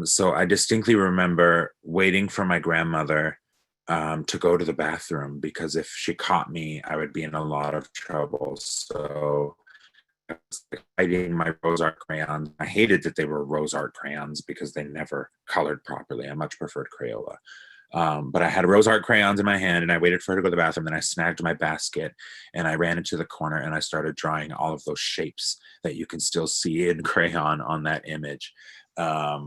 B: So I distinctly remember waiting for my grandmother to go to the bathroom, because if she caught me, I would be in a lot of trouble. So I was hiding my rose art crayons. I hated that they were rose art crayons because they never colored properly. I much preferred Crayola. But I had rose art crayons in my hand, and I waited for her to go to the bathroom. Then I snagged my basket and I ran into the corner and I started drawing all of those shapes that you can still see in crayon on that image. I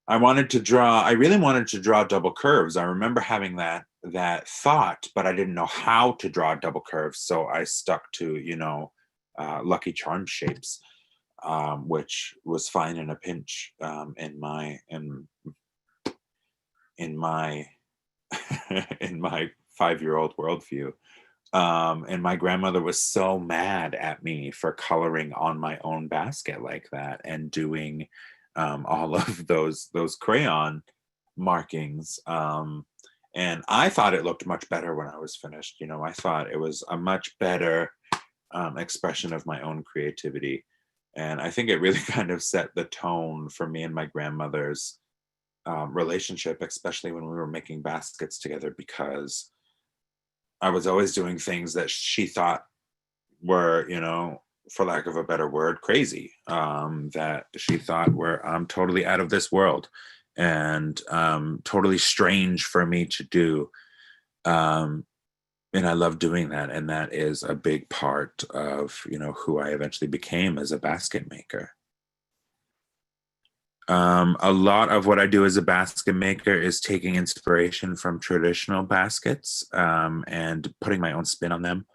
B: really wanted to draw double curves. I remember having that thought, but I didn't know how to draw double curves. So I stuck to, Lucky Charm shapes, which was fine in a pinch in my in my 5-year-old worldview. And my grandmother was so mad at me for coloring on my own basket like that and doing all of those crayon markings. And I thought it looked much better when I was finished. I thought it was a much better expression of my own creativity. And I think it really kind of set the tone for me and my grandmother's relationship, especially when we were making baskets together, because I was always doing things that she thought were, for lack of a better word, crazy, that she thought were totally out of this world and totally strange for me to do. And I love doing that. And that is a big part of, who I eventually became as a basket maker. A lot of what I do as a basket maker is taking inspiration from traditional baskets and putting my own spin on them.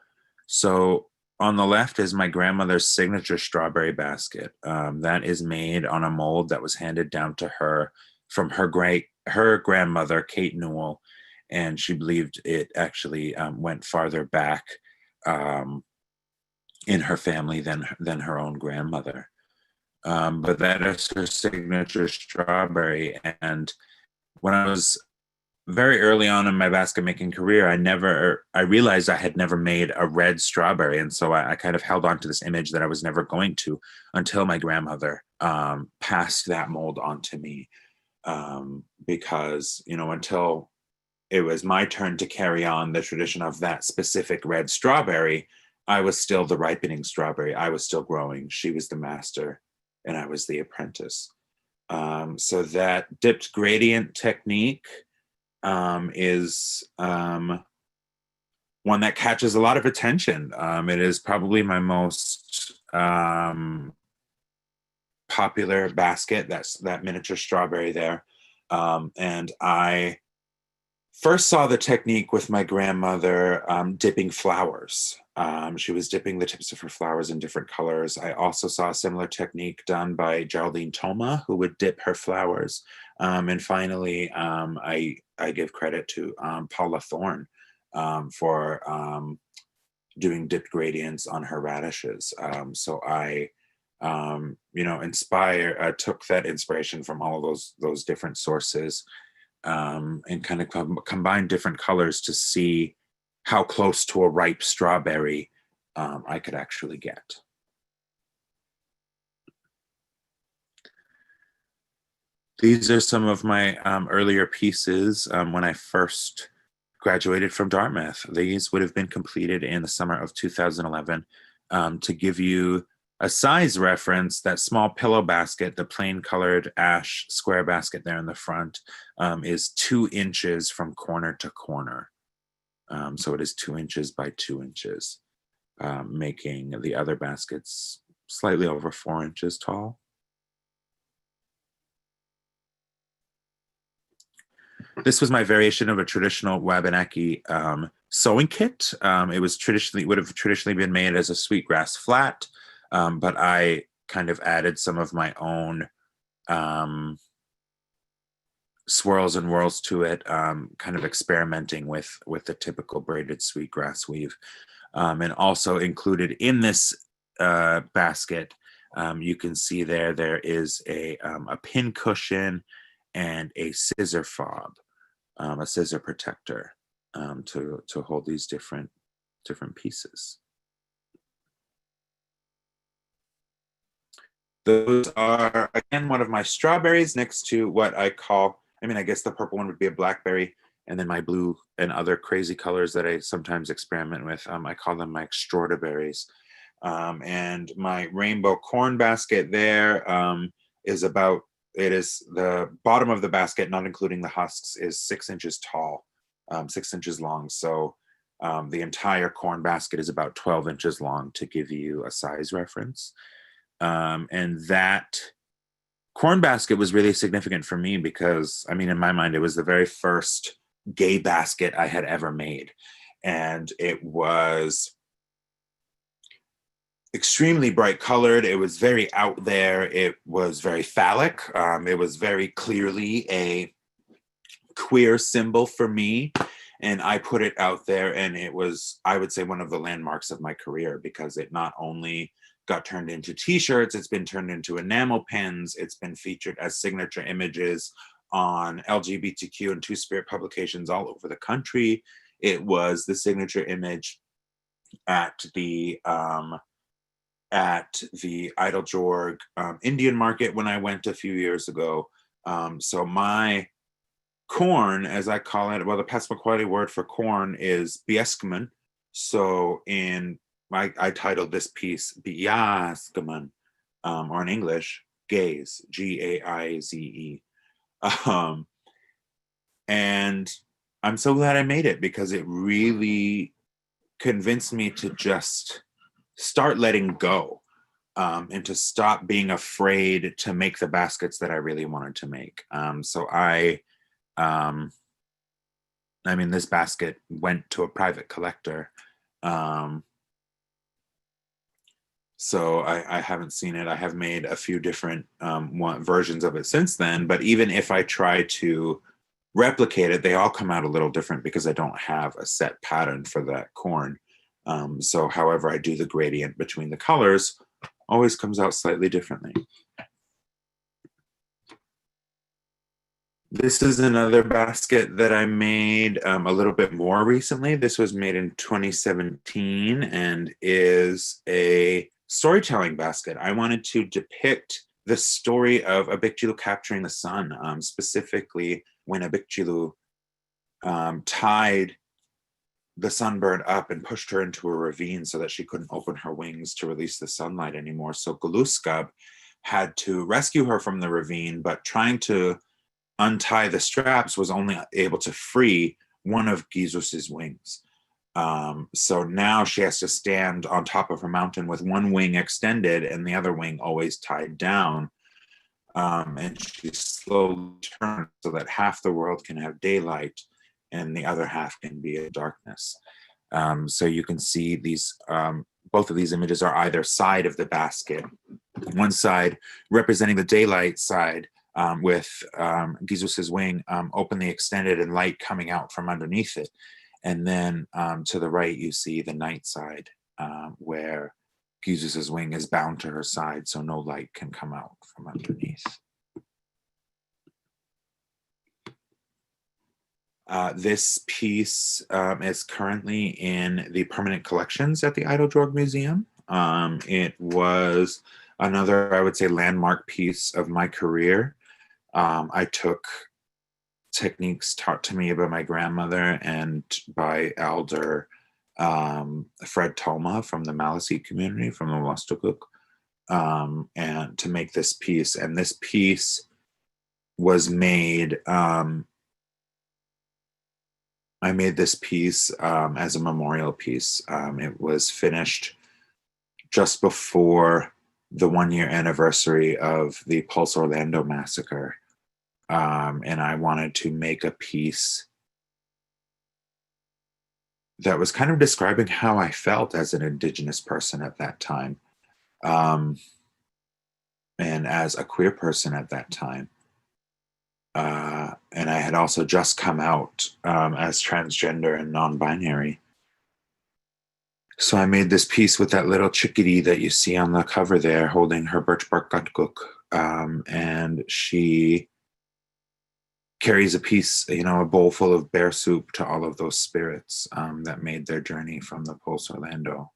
B: So on the left is my grandmother's signature strawberry basket. That is made on a mold that was handed down to her from her grandmother, Kate Newell. And she believed it actually went farther back in her family than her own grandmother. But that is her signature strawberry. And when I was very early on in my basket making career, I realized I had never made a red strawberry. And so I kind of held on to this image that I was never going to until my grandmother passed that mold on to me. Because, until it was my turn to carry on the tradition of that specific red strawberry, I was still the ripening strawberry. I was still growing. She was the master and I was the apprentice. So that dipped gradient technique is one that catches a lot of attention. It is probably my most popular basket, that's that miniature strawberry there. And I first saw the technique with my grandmother dipping flowers. She was dipping the tips of her flowers in different colors. I also saw a similar technique done by Geraldine Thoma, who would dip her flowers. And finally, I give credit to Paula Thorne for doing dipped gradients on her radishes. So I, took that inspiration from all of those different sources and kind of combine different colors to see how close to a ripe strawberry I could actually get. These are some of my earlier pieces when I first graduated from Dartmouth. These would have been completed in the summer of 2011. To give you a size reference, that small pillow basket, the plain colored ash square basket there in the front, is 2 inches from corner to corner. So it is 2 inches by 2 inches, making the other baskets slightly over 4 inches tall. This was my variation of a traditional Wabanaki sewing kit. It would have traditionally been made as a sweetgrass flat, but I kind of added some of my own swirls and whirls to it, kind of experimenting with the typical braided sweetgrass weave. And also included in this basket, you can see there is a pin cushion and a scissor fob, a scissor protector to hold these different pieces. Those are, again, one of my strawberries next to what I call, I guess the purple one would be a blackberry, and then my blue and other crazy colors that I sometimes experiment with, I call them my extraordiberries. And my rainbow corn basket there is the bottom of the basket, not including the husks, is 6 inches tall, 6 inches long. So the entire corn basket is about 12 inches long, to give you a size reference. And that corn basket was really significant for me because, in my mind, it was the very first gay basket I had ever made. And it was extremely bright colored. It was very out there. It was very phallic. It was very clearly a queer symbol for me. And I put it out there, and it was, I would say, one of the landmarks of my career, because it not only got turned into t-shirts, it's been turned into enamel pens, it's been featured as signature images on LGBTQ and Two-Spirit publications all over the country. It was the signature image at the Idle Jorg Indian market when I went a few years ago. So my corn, as I call it, well, the Passamaquoddy word for corn is bieskman. So I titled this piece Biaskaman, or in English, gaze, G-A-I-Z-E. And I'm so glad I made it, because it really convinced me to just start letting go, and to stop being afraid to make the baskets that I really wanted to make. So this basket went to a private collector. So I haven't seen it. I have made a few different versions of it since then, but even if I try to replicate it, they all come out a little different because I don't have a set pattern for that corn. So however I do the gradient between the colors always comes out slightly differently. This is another basket that I made a little bit more recently. This was made in 2017 and is a storytelling basket. I wanted to depict the story of Abikjilu capturing the sun, specifically when Abikjilu tied the sunbird up and pushed her into a ravine so that she couldn't open her wings to release the sunlight anymore. So Guluskab had to rescue her from the ravine, but trying to untie the straps was only able to free one of Gisus's wings. So now she has to stand on top of her mountain with one wing extended and the other wing always tied down. And she slowly turns so that half the world can have daylight and the other half can be in darkness. So you can see these, both of these images are either side of the basket. One side representing the daylight side, with Gisus's wing openly extended and light coming out from underneath it. And then to the right, you see the night side, where Gisus's wing is bound to her side, so no light can come out from underneath. This piece is currently in the permanent collections at the Idle Museum. It was another, I would say, landmark piece of my career. I took techniques taught to me by my grandmother and by Elder Fred Tolma from the Maliseet community, from the Wastukuk, and to make this piece. And this piece was made, I made this piece as a memorial piece. It was finished just before the 1-year anniversary of the Pulse Orlando massacre. And I wanted to make a piece that was kind of describing how I felt as an Indigenous person at that time, and as a queer person at that time. And I had also just come out as transgender and non-binary. So I made this piece with that little chickadee that you see on the cover there holding her birch bark gutkuk. And she carries a piece, a bowl full of bear soup to all of those spirits that made their journey from the Pulse Orlando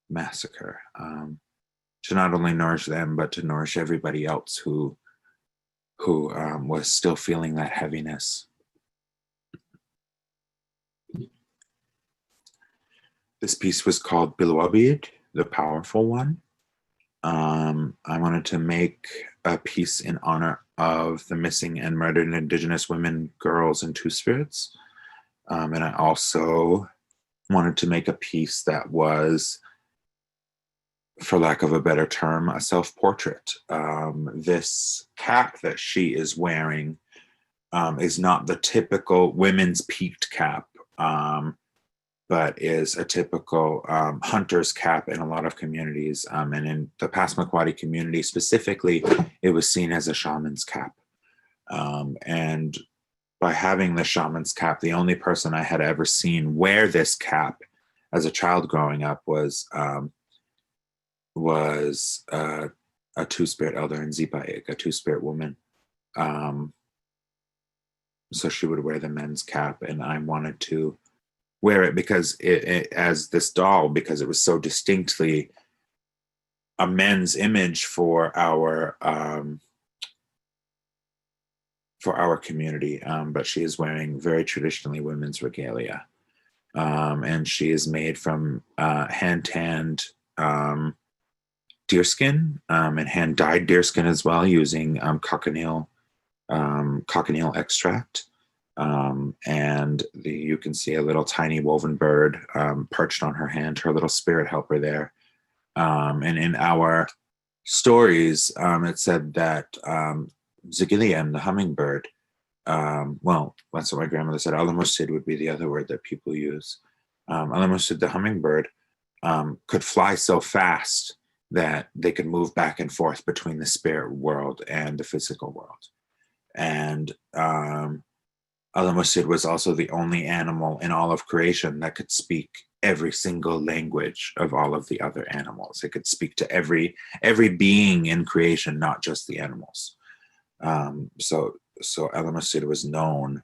B: massacre, to not only nourish them, but to nourish everybody else who was still feeling that heaviness. This piece was called Biluabid, the Powerful One. I wanted to make a piece in honor of the missing and murdered Indigenous women, girls, and Two Spirits. And I also wanted to make a piece that was, for lack of a better term, a self-portrait. This cap that she is wearing is not the typical women's peaked cap, but is a typical hunter's cap in a lot of communities. And in the Passamaquoddy community specifically, it was seen as a shaman's cap. And by having the shaman's cap, the only person I had ever seen wear this cap as a child growing up was a Two-Spirit elder in Zipaik, a Two-Spirit woman. So she would wear the men's cap, and I wanted to wear it because it as this doll, because it was so distinctly a men's image for our community. But she is wearing very traditionally women's regalia, and she is made from hand-tanned deerskin and hand-dyed deerskin as well, using cochineal extract. And you can see a little tiny woven bird perched on her hand, her little spirit helper there. And in our stories, it said that Zigilian, the hummingbird, well, that's what my grandmother said. Alamusid would be the other word that people use. Alamusid, the hummingbird, could fly so fast that they could move back and forth between the spirit world and the physical world. And Alamusid was also the only animal in all of creation that could speak every single language of all of the other animals. It could speak to every being in creation, not just the animals. So Alamusid was known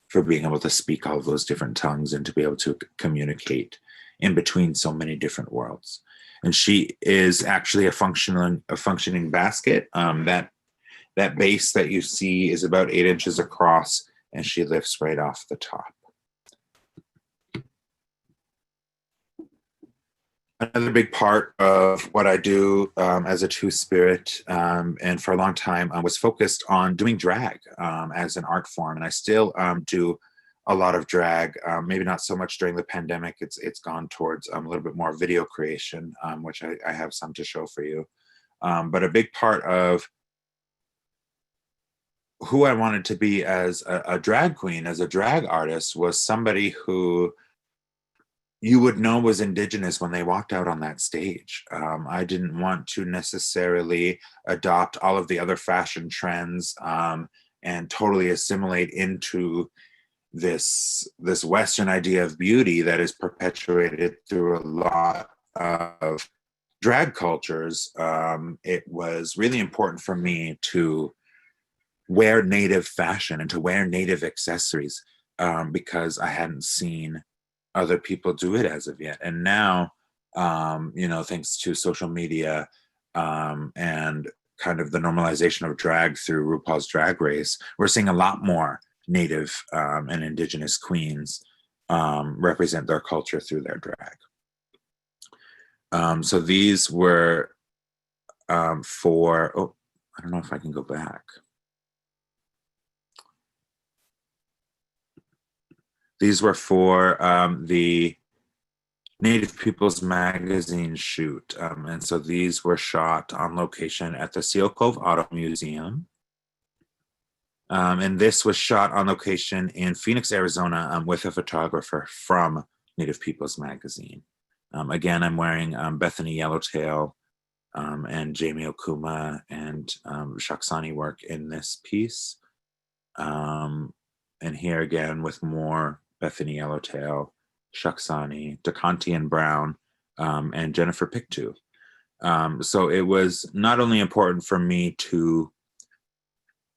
B: for being able to speak all of those different tongues and to be able to communicate in between so many different worlds. And she is actually a functioning basket. That base that you see is about 8 inches across, and she lifts right off the top. Another big part of what I do as a two-spirit, and for a long time, was focused on doing drag as an art form, and I still do a lot of drag. Maybe not so much during the pandemic. It's gone towards a little bit more video creation, which I have some to show for you. But a big part of who I wanted to be as a drag queen, as a drag artist, was somebody who you would know was indigenous when they walked out on that stage. I didn't want to necessarily adopt all of the other fashion trends and totally assimilate into this Western idea of beauty that is perpetuated through a lot of drag cultures. It was really important for me to wear native fashion and to wear native accessories because I hadn't seen other people do it as of yet. And now, thanks to social media and kind of the normalization of drag through RuPaul's Drag Race, we're seeing a lot more native and indigenous queens represent their culture through their drag. So these were for, I don't know if I can go back. These were for the Native Peoples Magazine shoot. And so these were shot on location at the Seal Cove Auto Museum. And this was shot on location in Phoenix, Arizona with a photographer from Native Peoples Magazine. Again, I'm wearing Bethany Yellowtail and Jamie Okuma and Shaksani work in this piece. And here again with more Bethany Yellowtail, Shaksani, DeConti Brown, and Jennifer Pictou. So it was not only important for me to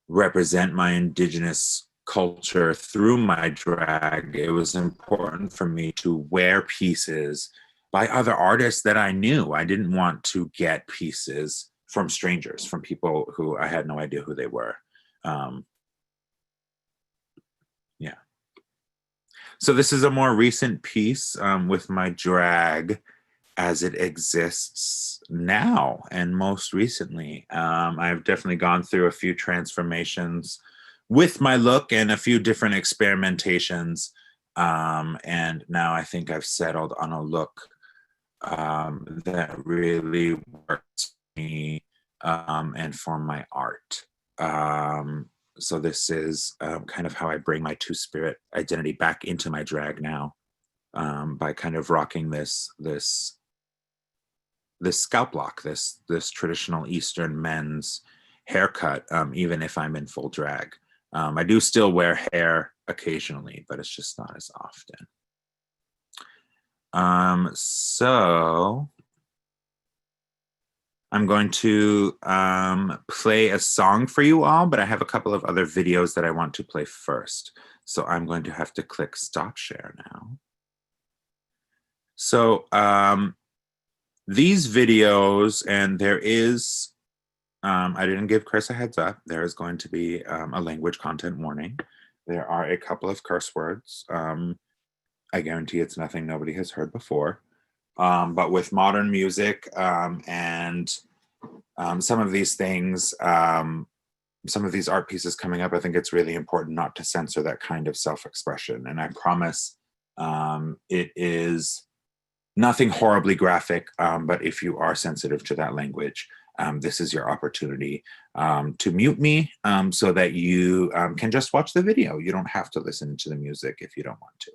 B: represent my indigenous culture through my drag, it was important for me to wear pieces by other artists that I knew. I didn't want to get pieces from strangers, from people who I had no idea who they were. Yeah. So this is a more recent piece with my drag as it exists now and most recently. I've definitely gone through a few transformations with my look and a few different experimentations. And now I think I've settled on a look that really works for me and for my art. So this is kind of how I bring my two-spirit identity back into my drag now, by kind of rocking this scalp lock, this traditional Eastern men's haircut, even if I'm in full drag. I do still wear hair occasionally, but it's just not as often. So I'm going to play a song for you all, but I have a couple of other videos that I want to play first. So I'm going to have to click stop share now. So these videos, and there is, I didn't give Chris a heads up, there is going to be a language content warning. There are a couple of curse words. I guarantee it's nothing nobody has heard before. But with modern music and some of these things, some of these art pieces coming up, I think it's really important not to censor that kind of self-expression. And I promise it is nothing horribly graphic, but if you are sensitive to that language, this is your opportunity to mute me so that you can just watch the video. You don't have to listen to the music if you don't want to.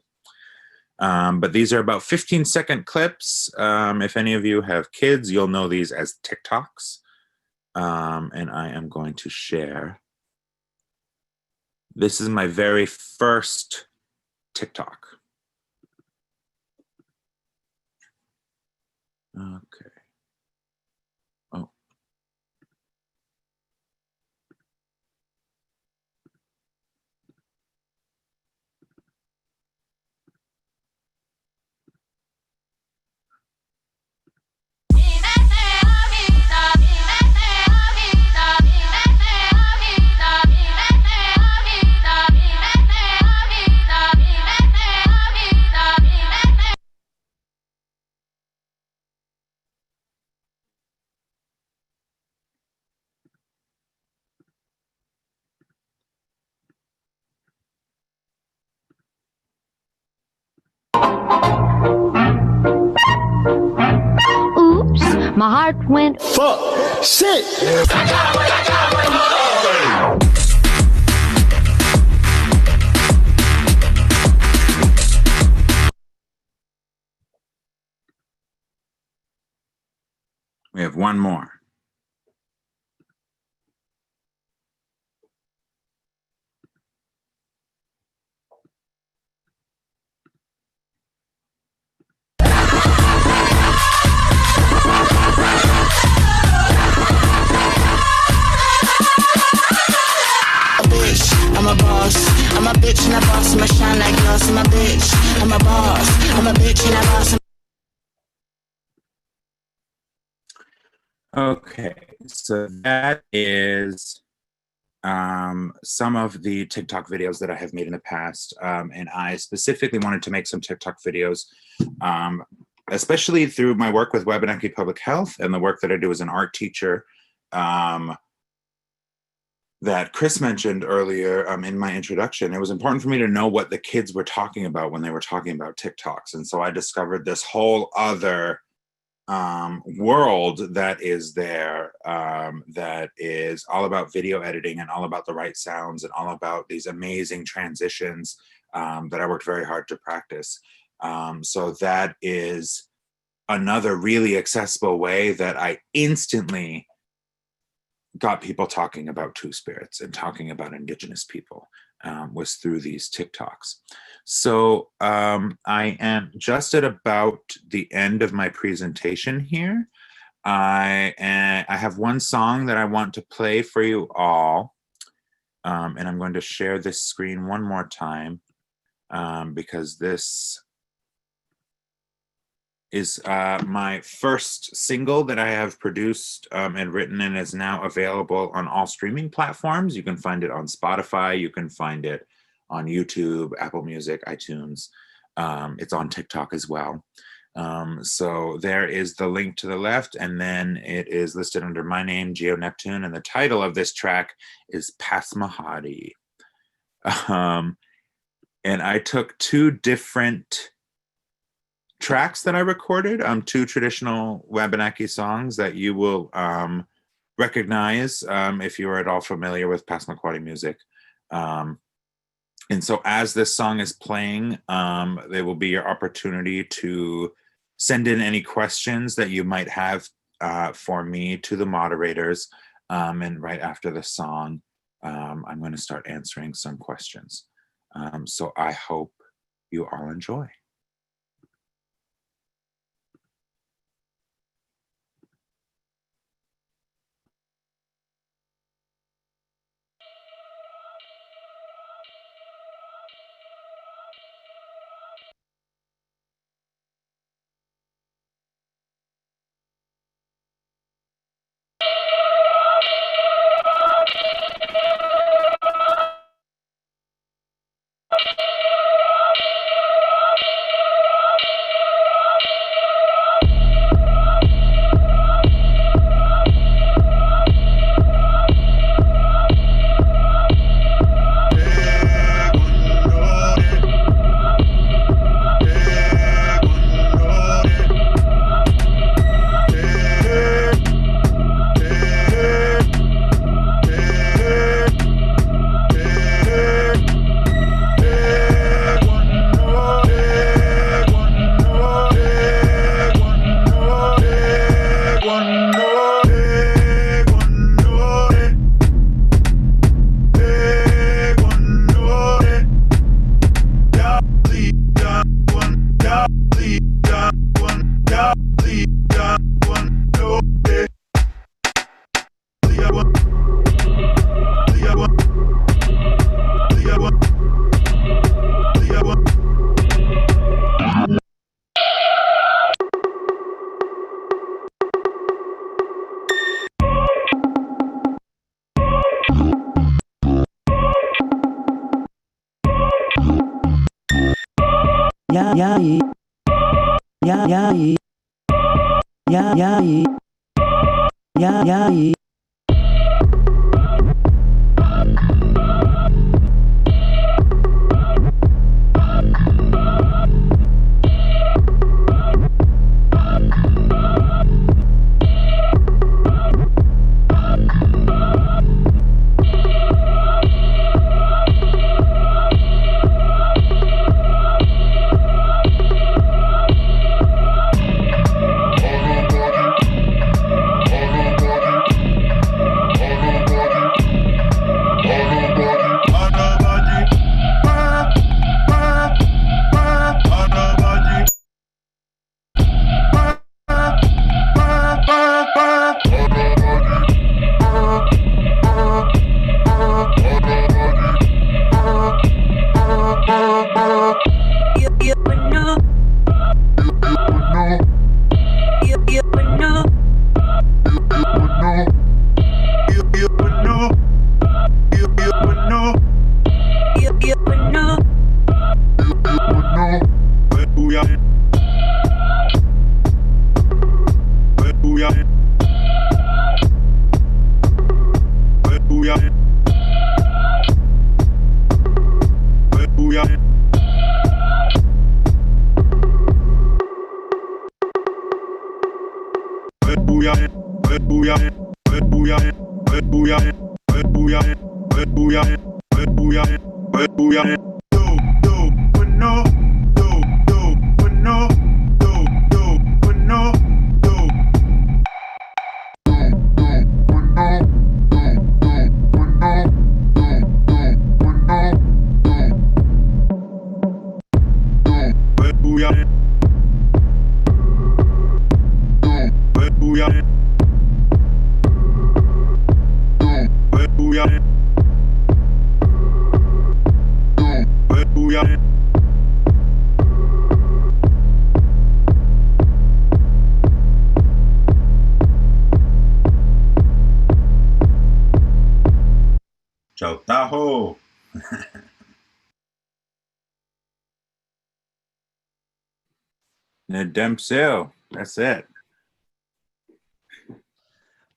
B: But these are about 15-second clips. If any of you have kids, you'll know these as TikToks. And I am going to share. This is my very first TikTok. Okay. Oh.
F: Oops, my heart went.
E: Fuck. Shit.
B: We have one more.
G: I'm a boss, I'm a bitch and a boss, I'ma shine like glass, I'm a bitch, I'm a boss, I'm a bitch and a boss.
B: Okay, so that is some of the TikTok videos that I have made in the past, and I specifically wanted to make some TikTok videos, especially through my work with Wabanaki Public Health and the work that I do as an art teacher, that Chris mentioned earlier in my introduction. It was important for me to know what the kids were talking about when they were talking about TikToks. And so I discovered this whole other world that is there, that is all about video editing and all about the right sounds and all about these amazing transitions that I worked very hard to practice. So that is another really accessible way that I instantly got people talking about Two Spirits and talking about indigenous people, was through these TikToks. So I am just at about the end of my presentation here. I have one song that I want to play for you all, and I'm going to share this screen one more time, because this is my first single that I have produced and written, and is now available on all streaming platforms. You can find it on Spotify, you can find it on YouTube, Apple Music, iTunes. It's on TikTok as well. So there is the link to the left, and then it is listed under my name, Geo Neptune, and the title of this track is Passamaquoddy. And I took two different tracks that I recorded, two traditional Wabanaki songs that you will recognize if you are at all familiar with Passamaquoddy music. And so as this song is playing, there will be your opportunity to send in any questions that you might have for me to the moderators. And right after the song, I'm going to start answering some questions. So I hope you all enjoy.
C: Ciao, taho.
B: Nedemsil. That's it.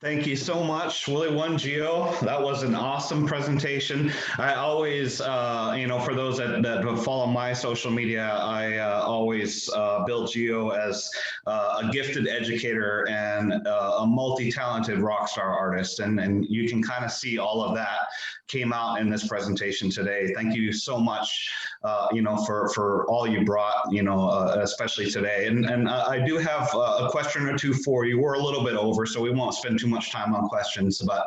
A: Thank you so much, Willie One Geo. That was an awesome presentation. I always, for those that follow my social media, I always build Geo as a gifted educator and a multi-talented rock star artist. And you can kind of see all of that came out in this presentation today. Thank you so much, for all you brought, especially today. And I do have a question or two for you. We're a little bit over, so we won't spend too much time on questions. But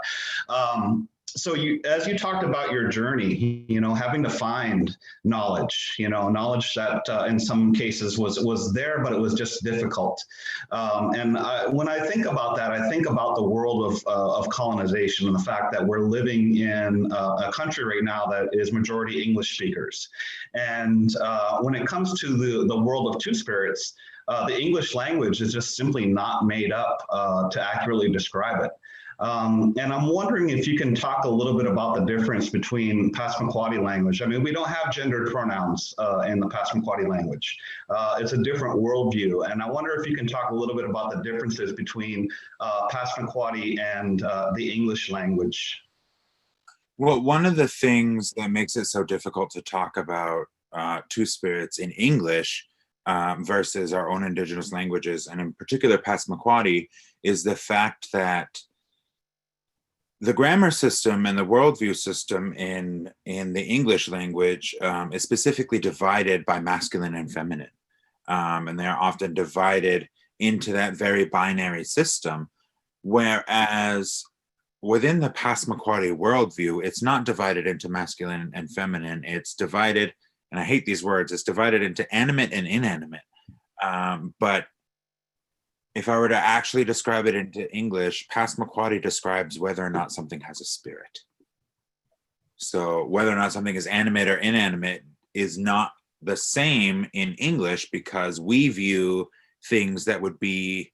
A: so as you talked about your journey, having to find knowledge, knowledge that in some cases was there, but it was just difficult. And when I think about that, I think about the world of colonization and the fact that we're living in a country right now that is majority English speakers. And when it comes to the world of Two Spirits, the English language is just simply not made up to accurately describe it. And I'm wondering if you can talk a little bit about the difference between Passamaquoddy language. I mean, we don't have gendered pronouns in the Passamaquoddy language. It's a different worldview. And I wonder if you can talk a little bit about the differences between Passamaquoddy and the English language.
B: Well, one of the things that makes it so difficult to talk about Two Spirits in English versus our own indigenous languages, and in particular Passamaquoddy, is the fact that the grammar system and the worldview system in the English language is specifically divided by masculine and feminine. And they're often divided into that very binary system, whereas within the Passamaquoddy worldview, it's not divided into masculine and feminine. It's divided, and I hate these words, it's divided into animate and inanimate. But if I were to actually describe it into English, Passamaquoddy describes whether or not something has a spirit. So whether or not something is animate or inanimate is not the same in English, because we view things that would be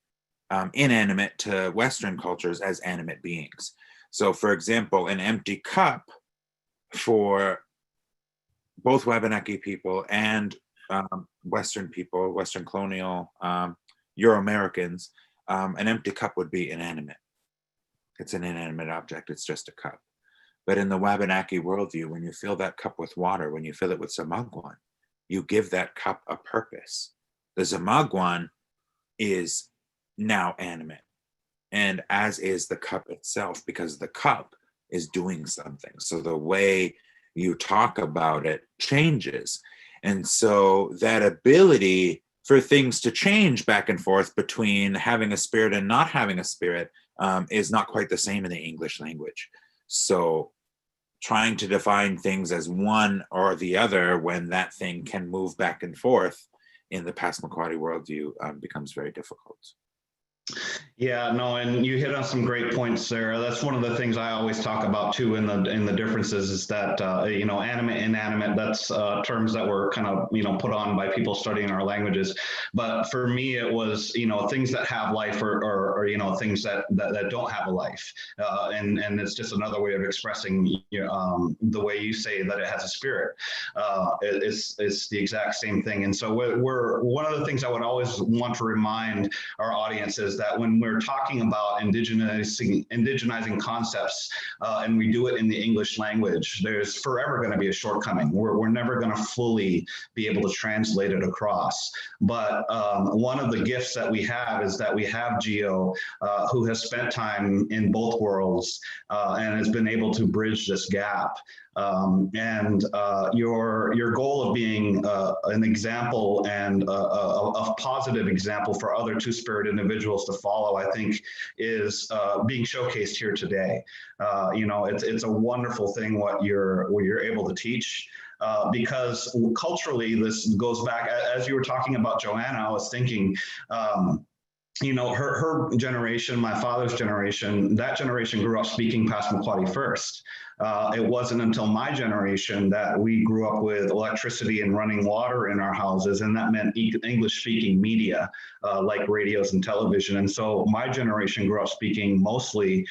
B: inanimate to Western cultures as animate beings. So for example, an empty cup for both Wabanaki people and Western people, Western colonial Euro-Americans, an empty cup would be inanimate. It's an inanimate object, it's just a cup. But in the Wabanaki worldview, when you fill that cup with water, when you fill it with zamagwan, you give that cup a purpose. The zamagwan is now animate, and as is the cup itself, because the cup is doing something. So the way you talk about it changes. And so that ability for things to change back and forth between having a spirit and not having a spirit is not quite the same in the English language. So trying to define things as one or the other when that thing can move back and forth in the Passamaquoddy worldview becomes very difficult.
A: Yeah, no, and you hit on some great points there. That's one of the things I always talk about too in the differences is that animate, inanimate, that's terms that were kind of put on by people studying our languages. But for me, it was things that have life or things that don't have a life, and it's just another way of expressing the way you say that it has a spirit. It's the exact same thing. And so we're one of the things I would always want to remind our audience is that when we're talking about indigenizing concepts and we do it in the English language, there's forever going to be a shortcoming. We're never going to fully be able to translate it across. But one of the gifts that we have is that we have Geo, who has spent time in both worlds and has been able to bridge this gap. Your goal of being an example and a positive example for other two-spirit individuals to follow, I think, is being showcased here today. It's a wonderful thing what you're able to teach. Because culturally, this goes back, as you were talking about Joanna, I was thinking, her generation, my father's generation, that generation grew up speaking Passamaquoddy first. It wasn't until my generation that we grew up with electricity and running water in our houses, and that meant English-speaking media, like radios and television. And so my generation grew up speaking mostly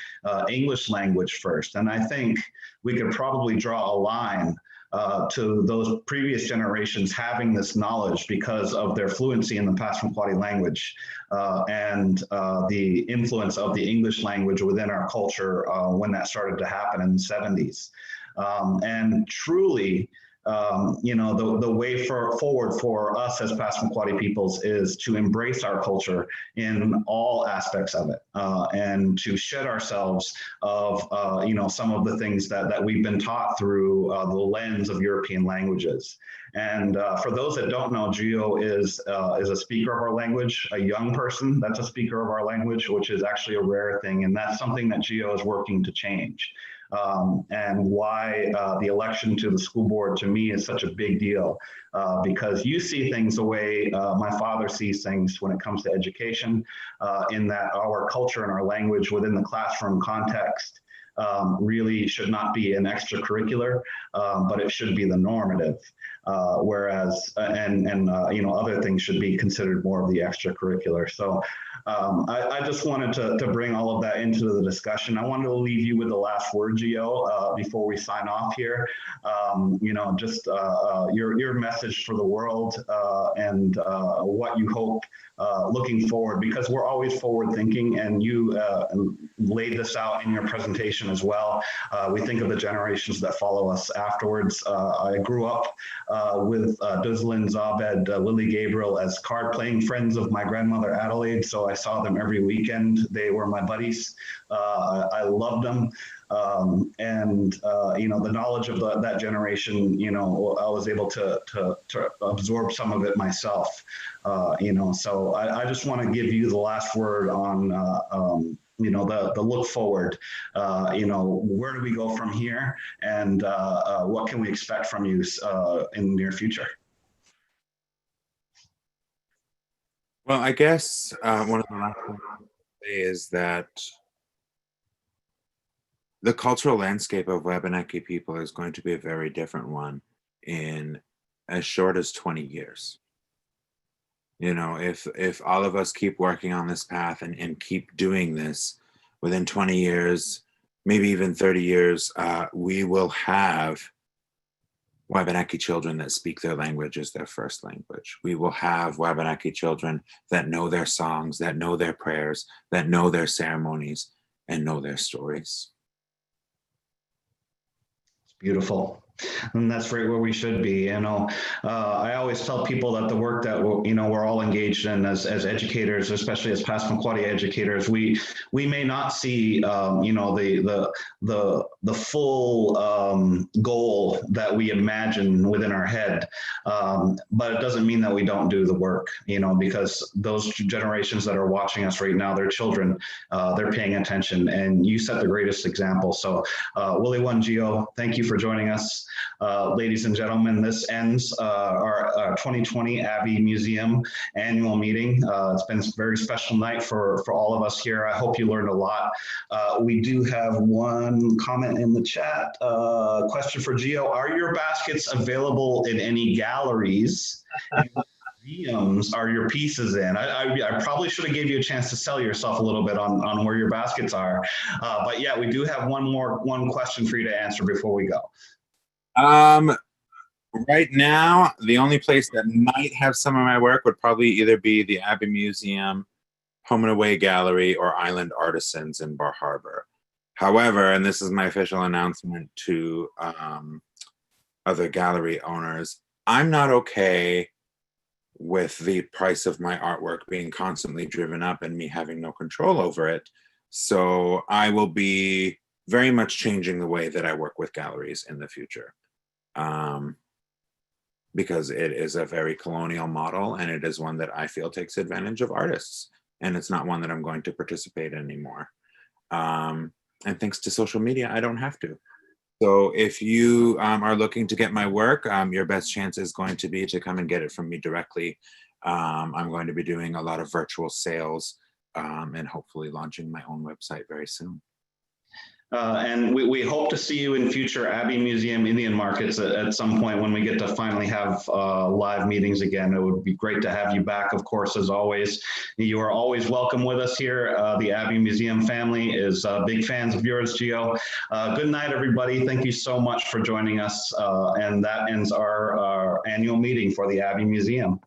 A: English language first. And I think we could probably draw a line to those previous generations having this knowledge because of their fluency in the Passamaquoddy language and the influence of the English language within our culture when that started to happen in the 70s. And truly, the way forward for us as Passamaquoddy peoples is to embrace our culture in all aspects of it and to shed ourselves of, some of the things that we've been taught through the lens of European languages. And for those that don't know, Geo is a speaker of our language, a young person that's a speaker of our language, which is actually a rare thing. And that's something that Geo is working to change. And why the election to the school board to me is such a big deal, because you see things the way my father sees things when it comes to education, in that our culture and our language within the classroom context really should not be an extracurricular, but it should be the normative. Whereas, other things should be considered more of the extracurricular. So I just wanted to bring all of that into the discussion. I wanted to leave you with the last word, Geo, before we sign off here. Your message for the world and what you hope looking forward, because we're always forward thinking, and you laid this out in your presentation as well. We think of the generations that follow us afterwards. I grew up with Duzlin, Zabed, Lily Gabriel as card playing friends of my grandmother Adelaide. So I saw them every weekend. They were my buddies. I loved them. The knowledge of that generation, I was able to absorb some of it myself. So I just want to give you the last word on the look forward. Where do we go from here, and what can we expect from you in the near future?
B: Well, I guess one of the last things to say is that the cultural landscape of Wabanaki people is going to be a very different one in as short as 20 years. If all of us keep working on this path and keep doing this, within 20 years, maybe even 30 years, we will have Wabanaki children that speak their language as their first language. We will have Wabanaki children that know their songs, that know their prayers, that know their ceremonies, and know their stories.
A: Beautiful. And that's right where we should be. I always tell people that the work that we're all engaged in as educators, especially as Passamaquoddy educators, we may not see the full goal that we imagine within our head, but it doesn't mean that we don't do the work. Because those generations that are watching us right now, they're children, they're paying attention, and you set the greatest example. So, Willie One Geo, thank you for joining us. Ladies and gentlemen, this ends our 2020 Abbe Museum annual meeting. It's been a very special night for all of us here. I hope you learned a lot. We do have one comment in the chat. Question for Geo: are your baskets available in any galleries? Museums are your pieces in? I probably should have gave you a chance to sell yourself a little bit on where your baskets are. But yeah, we do have one question for you to answer before we go.
B: Right now, the only place that might have some of my work would probably either be the Abbe Museum, home and away gallery, or island artisans in Bar Harbor. However, and this is my official announcement to other gallery owners, I'm not okay with the price of my artwork being constantly driven up and me having no control over it. So I will be very much changing the way that I work with galleries in the future. Because it is a very colonial model, and it is one that I feel takes advantage of artists, and it's not one that I'm going to participate in anymore. And thanks to social media, I don't have to. So if you are looking to get my work, your best chance is going to be to come and get it from me directly. I'm going to be doing a lot of virtual sales and hopefully launching my own website very soon.
A: And we hope to see you in future Abbe Museum Indian markets at some point when we get to finally have live meetings again. It would be great to have you back, of course, as always. You are always welcome with us here. The Abbe Museum family is big fans of yours, Geo. Good night, everybody. Thank you so much for joining us. And that ends our annual meeting for the Abbe Museum.